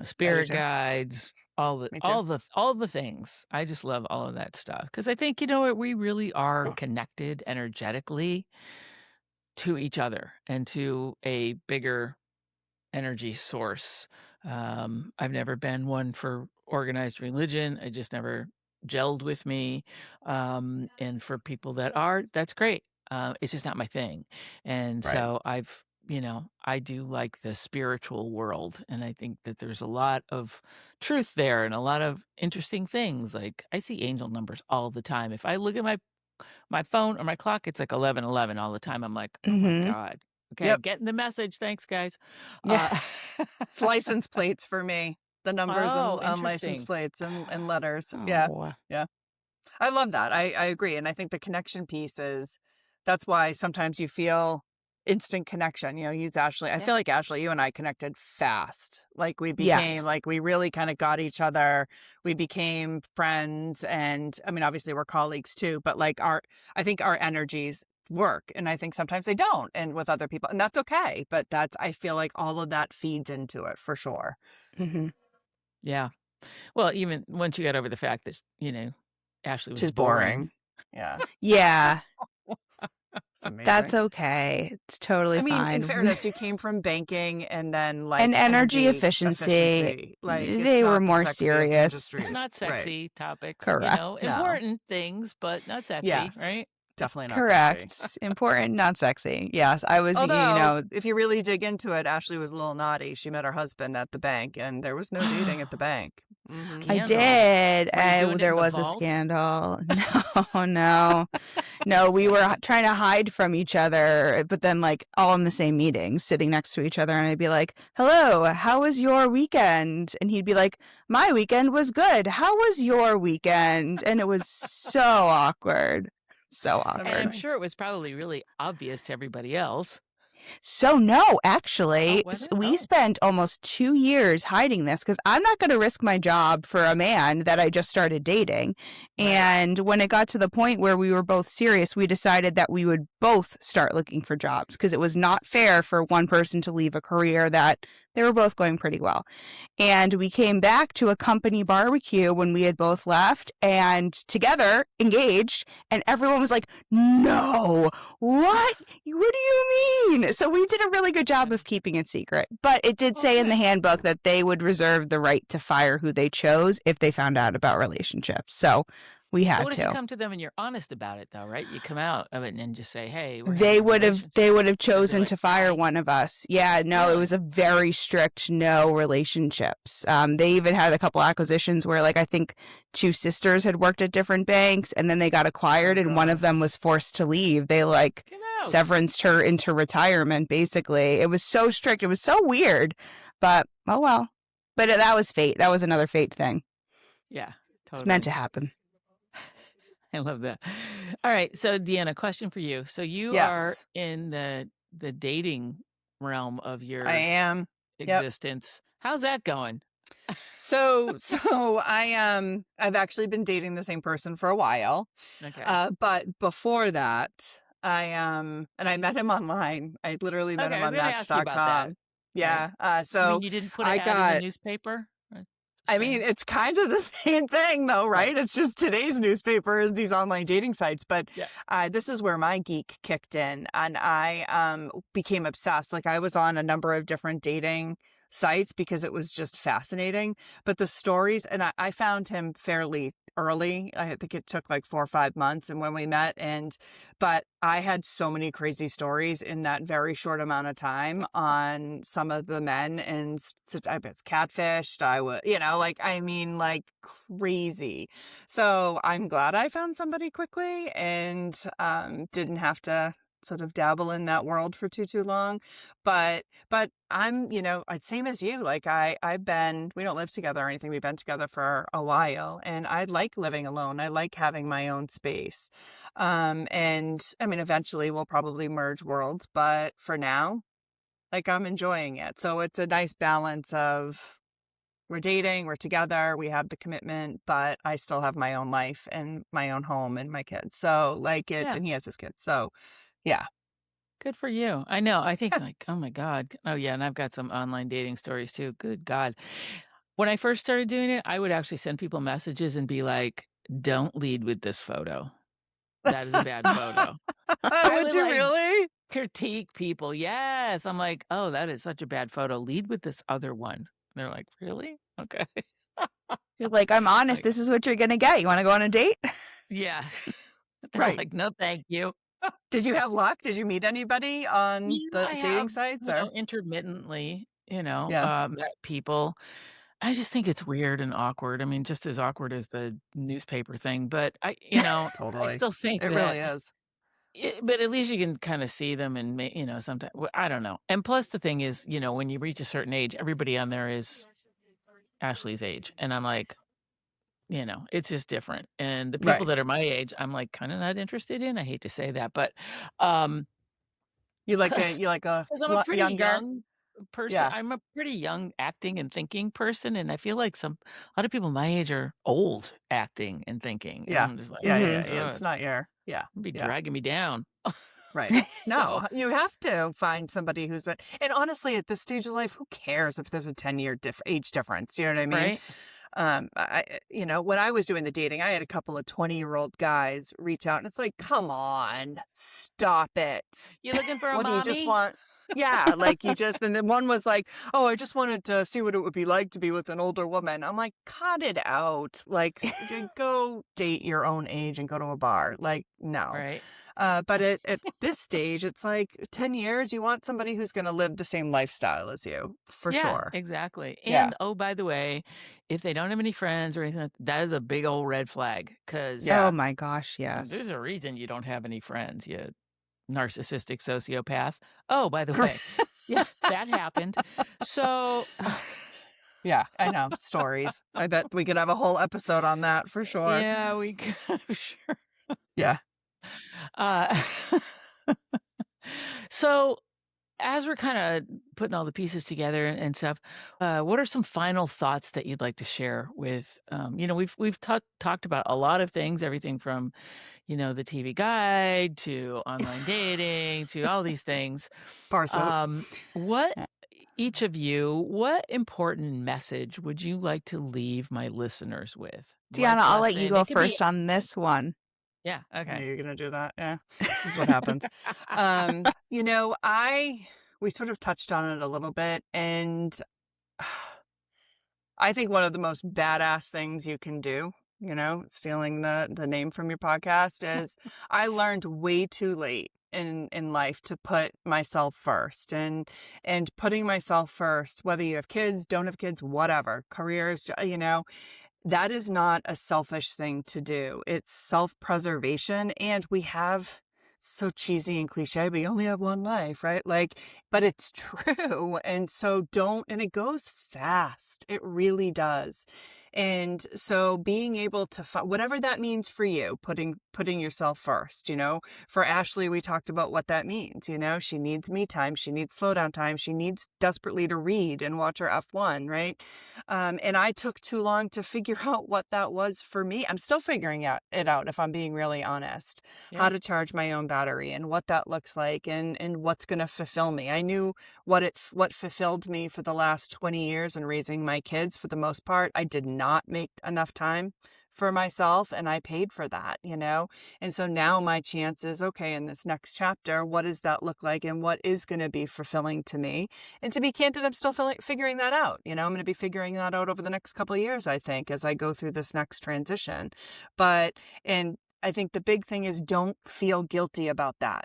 spirit guides, all the things. I just love all of that stuff because I think we really are connected energetically to each other and to a bigger energy source. I've never been one for organized religion. I just never gelled with me. And for people that are, that's great. It's just not my thing. And so I do like the spiritual world. And I think that there's a lot of truth there and a lot of interesting things. Like I see angel numbers all the time. If I look at my phone or my clock, it's like 11:11 all the time. I'm like, oh my God. Okay, I'm getting the message. Thanks, guys. Yeah. It's license plates for me. The numbers on license plates and letters. Oh. Yeah. I love that. I agree. And I think the connection piece that's why sometimes you feel instant connection. Use Ashley. I feel like Ashley, you and I connected fast. Like we became like we really kind of got each other. We became friends, and I mean, obviously we're colleagues too. But like I think our energies work, and I think sometimes they don't, and with other people, and that's okay. But I feel like all of that feeds into it for sure. Mm-hmm. Yeah. Well, even once you got over the fact that Ashley was She's boring. Yeah. Yeah. That's okay. It's totally fine. I mean, in fairness, you came from banking and then like energy efficiency. Like they were more serious. Not sexy topics. Correct. Important things, but not sexy, right? Definitely not correct. sexy. Important, not sexy. Yes, I was. Although, if you really dig into it, Ashley was a little naughty. She met her husband at the bank, and there was no dating at the bank. Mm-hmm. I did. There was a scandal. No. We were trying to hide from each other, but then like all in the same meeting, sitting next to each other, and I'd be like, "Hello, how was your weekend?" And he'd be like, "My weekend was good. How was your weekend?" And it was so awkward. So awkward. And I'm sure it was probably really obvious to everybody else. So no, Oh, actually, was it? we Oh, spent almost 2 years hiding this because I'm not going to risk my job for a man that I just started dating. right. And when it got to the point where we were both serious, we decided that we would both start looking for jobs because it was not fair for one person to leave a career that they were both going pretty well. And we came back to a company barbecue when we had both left and together engaged. And everyone was like, no, what? What do you mean? So we did a really good job of keeping it secret. But it did Well, say in the good. handbook that they would reserve the right to fire who they chose if they found out about relationships. So we So had what if you to. come to them and you're honest about it, though, right? You come out of it and just say, "Hey, we're They having a would have relationship." they would have Or they're chosen like, to fire "Fine." one of us. Yeah, no, it was Really? a very strict no relationships. They even had a couple acquisitions where like I think two sisters had worked at different banks and then they got acquired Oh, and one of them gosh. was forced to leave. They like Get out. severanced her into retirement basically. It was so strict. It was so weird. But oh well. But that was fate. That was another fate thing. Yeah, It's meant totally. to happen. I love that. All right, so Deanna, question for you. So you are Yes, in the dating realm of I your am. Yep. existence. How's that going? So I've actually been dating the same person for a while. Okay. But before that, and I met him online. I literally met Okay, him I was on gonna ask you about that. Match.com. Right. Yeah. You mean So you didn't put an I ad in the got newspaper? Just I mean, saying. it's kind of the same thing though, Right. right? It's just today's newspaper is these online dating sites. But Yeah. this is where my geek kicked in and I became obsessed. Like I was on a number of different dating sites because it was just fascinating. But the stories, and I found him fairly early. I think it took like 4 or 5 months and when we met but I had so many crazy stories in that very short amount of time on some of the men and I was catfished. I was, like, I mean, like crazy. So I'm glad I found somebody quickly and didn't have to sort of dabble in that world for too long. But I'm, same as you. Like we don't live together or anything. We've been together for a while and I like living alone. I like having my own space. And I mean, eventually we'll probably merge worlds, but for now, like I'm enjoying it. So it's a nice balance of we're dating, we're together, we have the commitment, but I still have my own life and my own home and my kids. So like Yeah. and he has his kids. So yeah. Good for you. I know. I think like, oh my God. Oh yeah, and I've got some online dating stories too. Good God. When I first started doing it, I would actually send people messages and be like, "Don't lead with this photo. That is a bad photo." I Would would you like really? critique people. Yes. I'm like, "Oh, that is such a bad photo. Lead with this other one." They're like, "Really? Okay." You're like, I'm honest, Like, this is what you're gonna get. You wanna go on a date? yeah. They're Right. like, "No, thank you." Did you have luck? Did you meet anybody on Yeah, the I dating have, sites or? intermittently, Yeah. met people. I just think it's weird and awkward. I mean, just as awkward as the newspaper thing, but I Totally. still think It really that is. but at least you can kinda see them and sometimes I don't know. And plus the thing is, when you reach a certain age, everybody on there is Ashley's age, and I'm like, it's just different. And the people Right. that are my age, I'm like kinda not interested in. I hate to say that, but, um You like a 'cause I'm a pretty younger? young person. Yeah. I'm a pretty young acting and thinking person, and I feel like a lot of people my age are old acting and thinking, and Yeah. I'm just like, Yeah, "Oh yeah, my Mhm. yeah. It's god, not your yeah. it'd be Yeah. dragging me down." Right. No, So you have to find somebody and honestly, at this stage of life, who cares if there's a 10-year age difference? You know what I mean? right? When I was doing the dating, I had a couple of 20-year-old guys reach out and it's like, come on, stop it. "You looking for a What do you just mommy?" want? Yeah, like and then one was like, oh, I just wanted to see what it would be like to be with an older woman. I'm like, cut it out. Like, go date your own age and go to a bar. Like, no. Right? But at this stage, it's like 10 years, you want somebody who's going to live the same lifestyle as you, for Yeah, sure. exactly. Yeah. And, oh, by the way, if they don't have any friends or anything that is a big old red flag because Oh Yeah. my gosh, there's yes. a reason you don't have any friends, you narcissistic sociopath. Oh, by the way, yeah, that happened. So Yeah, I know. Stories. I bet we could have a whole episode on that for sure. yeah, we could sure. Yeah. Uh, so as we're kind of putting all the pieces together and stuff, what are some final thoughts that you'd like to share with, we've talked about a lot of things, everything from, the TV guide to online dating to all these things. Parcel. What each of you, what important message would you like to leave my listeners with? Deanna, Life I'll let you lesson. go It could be, first on this one. yeah, I okay. knew you were going to do that. Yeah. This is what happens. We sort of touched on it a little bit, and I think one of the most badass things you can do, stealing the name from your podcast, is I learned way too late in life to put myself first, and putting myself first, whether you have kids, don't have kids, whatever, careers, that is not a selfish thing to do. It's self-preservation. And we have, so cheesy and cliche, but you only have one life, right? But it's true. And so and it goes fast. It really does. And so being able to whatever that means for you, putting yourself first, for Ashley, we talked about what that means. She needs me time. She needs slowdown time. She needs desperately to read and watch her F1, right? And I took too long to figure out what that was for me. I'm still figuring it out, if I'm being really honest, how to charge my own battery and what that looks like and what's going to fulfill me. I knew what fulfilled me for the last 20 years in raising my kids. For the most part, I did not make enough time for myself, and I paid for that, And so now my chance is, okay, in this next chapter, what does that look like and what is going to be fulfilling to me? And to be candid, I'm still figuring that out. I'm going to be figuring that out over the next couple of years, I think, as I go through this next transition. And I think the big thing is, don't feel guilty about that.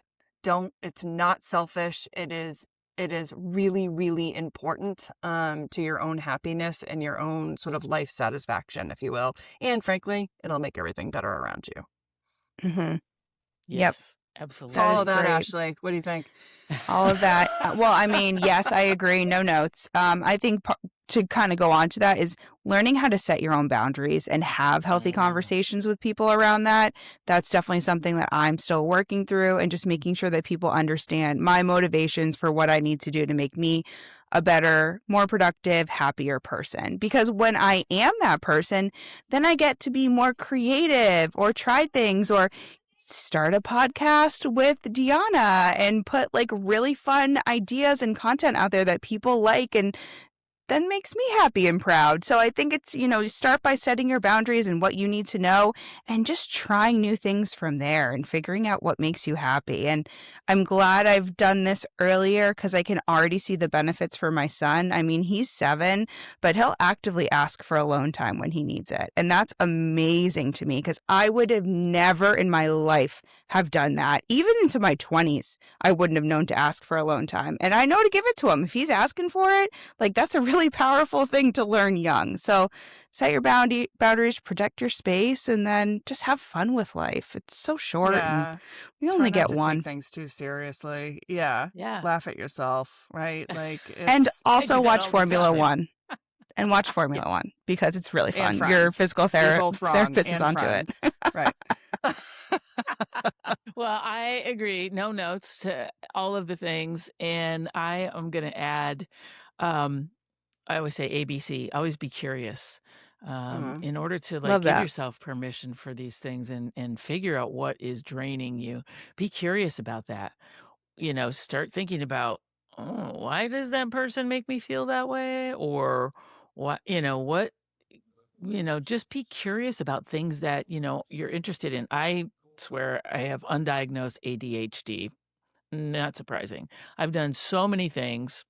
It's not selfish. It is really, really important to your own happiness and your own sort of life satisfaction, if you will. And frankly, it'll make everything better around you. Mm-hmm. Yes, absolutely. Follow that, great. Ashley. What do you think? All of that. Well, I mean, yes, I agree. No notes. I think to kind of go on to that is learning how to set your own boundaries and have healthy conversations with people around that. That's definitely something that I'm still working through, and just making sure that people understand my motivations for what I need to do to make me a better, more productive, happier person. Because when I am that person, then I get to be more creative or try things or start a podcast with Deanna and put like really fun ideas and content out there that people like, and then makes me happy and proud. So I think it's, you start by setting your boundaries and what you need to know, and just trying new things from there and figuring out what makes you happy. And I'm glad I've done this earlier, because I can already see the benefits for my son. I mean, he's 7, but he'll actively ask for alone time when he needs it. And that's amazing to me, because I would have never in my life have done that. Even into my 20s, I wouldn't have known to ask for alone time. And I know to give it to him. If he's asking for it, like, that's a really powerful thing to learn young. So set your boundaries, protect your space, and then just have fun with life. It's so short, and we only get one. Take things too seriously. Yeah. Yeah. Laugh at yourself, right? Like, and also that watch all the Formula time. One. And watch Formula One, because it's really fun. And Your physical both wrong, therapist is and onto friends. it. Right. Well, I agree. No notes to all of the things. And I am going to add, I always say ABC, always be curious. In order to Love give that. yourself permission for these things and figure out what is draining you, be curious about that. Start thinking about, oh, why does that person make me feel that way? Or what, just be curious about things that, you're interested in. I swear I have undiagnosed ADHD. Not surprising. I've done so many things,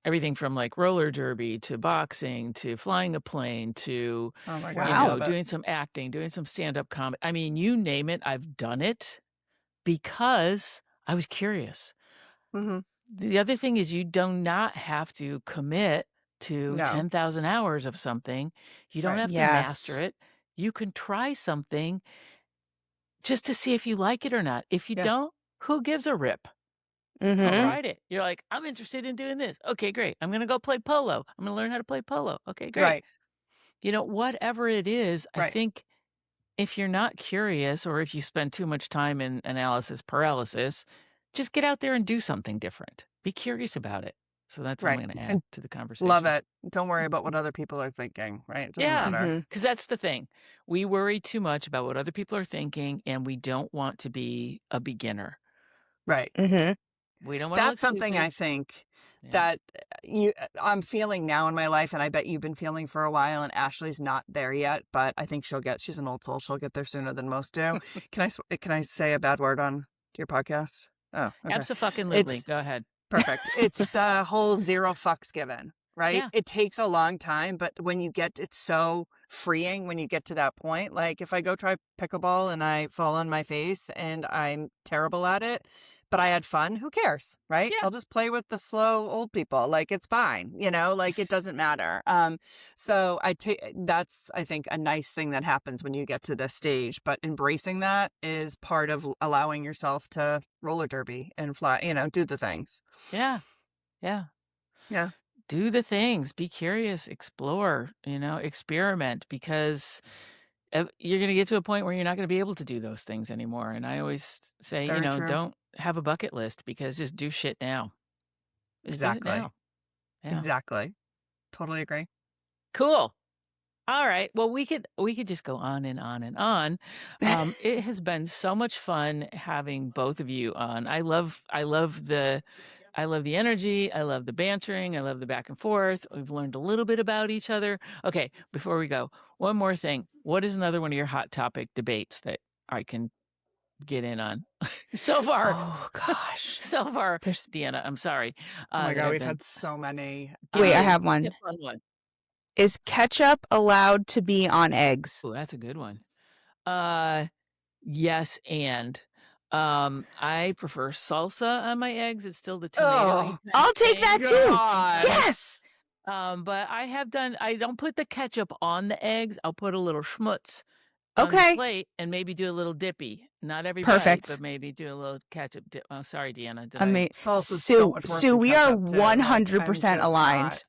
everything from like roller derby to boxing to flying a plane to, Oh my God. doing some acting, doing some stand-up comedy. I mean, you name it, I've done it because I was curious. Mm-hmm. The other thing is, you do not have to commit to 10,000 hours of something. You don't have to master it. You can try something just to see if you like it or not. If you don't, who gives a rip? So tried it. You're like, I'm interested in doing this. Okay, great. I'm going to go play polo. I'm going to learn how to play polo. Okay, great. Right. Whatever it is, Right. I think if you're not curious, or if you spend too much time in analysis paralysis, just get out there and do something different. Be curious about it. So that's what I'm Right. going to add And to the conversation. love it. Don't worry about what other people are thinking, right? It doesn't Yeah. matter. Because that's the thing. We worry too much about what other people are thinking, and we don't want to be a beginner. Right. We don't want to look That's something stupid. I think Yeah. that I'm feeling now in my life, and I bet you've been feeling for a while, and Ashley's not there yet, but I think she's an old soul. She'll get there sooner than most do. Can I say a bad word on your podcast? Oh, okay. Abso-fucking-lutely. Go ahead. Perfect. It's the whole zero fucks given, right? Yeah. It takes a long time, but when you get, it's so freeing when you get to that point. Like if I go try pickleball and I fall on my face and I'm terrible at it, but I had fun, who cares, right? Yeah. I'll just play with the slow old people. Like it's fine, like it doesn't matter. So that's, I think, a nice thing that happens when you get to this stage, but embracing that is part of allowing yourself to roller derby and fly, do the things. Yeah. Yeah. Yeah. Do the things. Be curious. Explore. Experiment, because you're going to get to a point where you're not going to be able to do those things anymore. And I always say, Very true. don't have a bucket list, because just do shit now. Just do it Exactly. now. Yeah. Exactly. Totally agree. Cool. All right. Well, we could just go on and on and on. It has been so much fun having both of you on. I love the energy. I love the bantering. I love the back and forth. We've learned a little bit about each other. Okay, before we go, one more thing. What is another one of your hot topic debates that I can get in on so far? Oh gosh. So far, There's... Deanna, I'm sorry. Oh my God, we've had so many. Wait, I have one. Fun one. Is ketchup allowed to be on eggs? Oh, that's a good one. Yes, and I prefer salsa on my eggs. It's still the tomato. I'll take that too. Yes. But I don't put the ketchup on the eggs. I'll put a little schmutz on Okay. the plate and maybe do a little dippy. Not everybody, Perfect. but maybe do a little ketchup dip. Oh, sorry, Deanna. Sue, we are 100% aligned.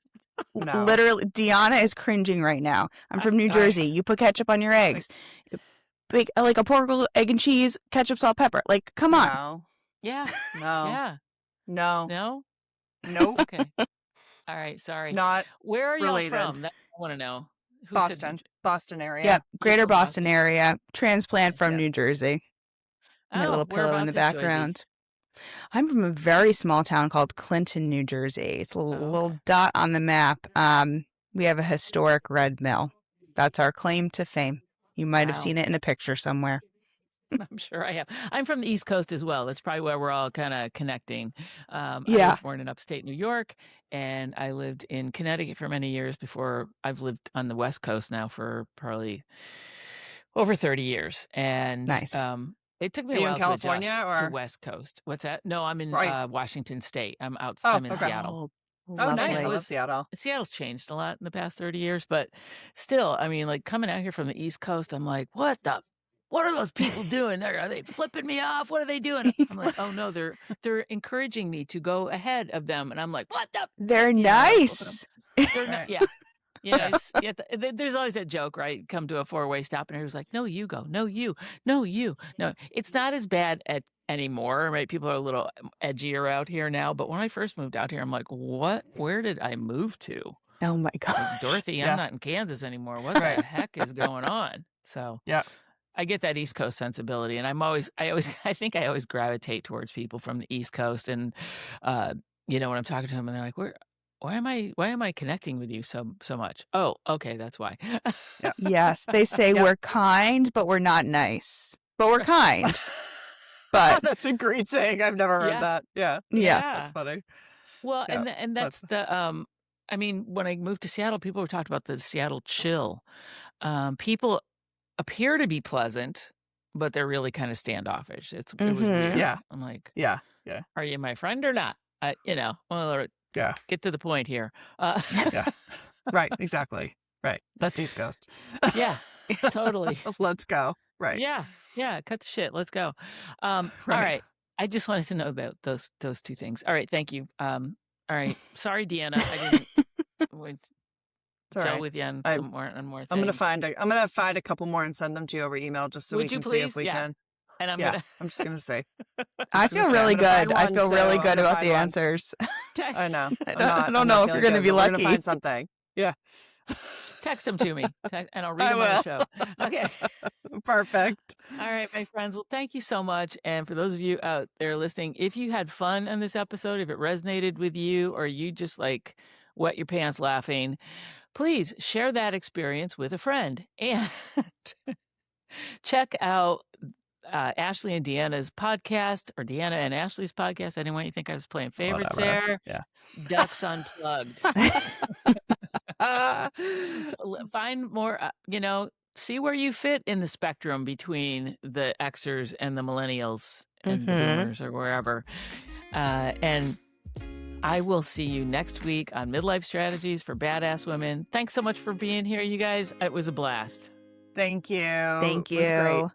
No. Literally, Deanna is cringing right now. I'm from New Jersey. You put ketchup on your eggs. Like a pork, egg and cheese, ketchup, salt, pepper. Like, come on. No. Yeah. No. Yeah. No. No? Nope. Okay. All right. Sorry. Not Where are y'all related. from? I want to know. Who Boston. Boston area. Yep. Greater Boston area. Transplant from New Jersey. My little pillow in the background. I'm from a very small town called Clinton, New Jersey. It's a little dot on the map. We have a historic red mill. That's our claim to fame. You might have seen it in a picture somewhere. I'm sure I have. I'm from the East Coast as well. That's probably where we're all kind of connecting. I was born in upstate New York, and I lived in Connecticut for many years before. I've lived on the West Coast now for probably over 30 years. And nice. It took me a while in California to adjust or to West Coast. What's that? No, I'm in Washington State. I'm out. Oh, I'm in okay. Seattle. Oh, nice. I love Seattle. Seattle's changed a lot in the past 30 years, but still, I mean, like coming out here from the East Coast, I'm like, what are those people doing? Are they flipping me off? What are they doing? I'm like, oh no, they're encouraging me to go ahead of them, and I'm like, what the? They're nice. They're yeah. Yeah, there's always that joke, right? Come to a four-way stop, and everyone's like, "No, you go. No, you. No, you. No." It's not as bad anymore, right? People are a little edgier out here now. But when I first moved out here, I'm like, "What? Where did I move to?" Oh my God, like, Dorothy, I'm not in Kansas anymore. What the heck is going on? So yeah, I get that East Coast sensibility, and I think I always gravitate towards people from the East Coast, and when I'm talking to them, and they're like, why am I connecting with you so much? Oh, okay, that's why. Yeah. Yes, they say we're kind, but we're not nice. But we're kind. But that's a great saying. I've never heard that. Yeah. That's funny. Well, and that's the I mean, when I moved to Seattle, people were talking about the Seattle chill. People appear to be pleasant, but they're really kind of standoffish. It was weird. Yeah. I'm like, yeah. Are you my friend or not? Get to the point here. Yeah. Right. Exactly. Right. That's East Coast. Yeah. Totally. Let's go. Right. Yeah. Cut the shit. Let's go. All right. I just wanted to know about those two things. All right. Thank you. All right. Sorry, Deanna. I didn't gel with you on some more things. I'm gonna find a couple more and send them to you over email just so we can see if we can. And I'm Yeah, gonna. I'm just gonna say. I just gonna feel say, I'm really gonna find good. I one, feel Sue. really I'm good gonna about find the one. answers. I know. I I'm don't not know if you're feeling going to good, be but we're gonna lucky. find something. Yeah. Text them to me, and I'll read I them on the will. show. Okay. Perfect. All right, my friends. Well, thank you so much. And for those of you out there listening, if you had fun on this episode, if it resonated with you, or you just like wet your pants laughing, please share that experience with a friend. And check out Ashley and Deanna's podcast, or Deanna and Ashley's podcast. Anyone you think I was playing favorites Whatever. there? Yeah. Ducks Unplugged. Find more, see where you fit in the spectrum between the Xers and the millennials and the boomers or wherever. And I will see you next week on Midlife Strategies for Badass Women. Thanks so much for being here, you guys. It was a blast. Thank you. Thank It was great. you.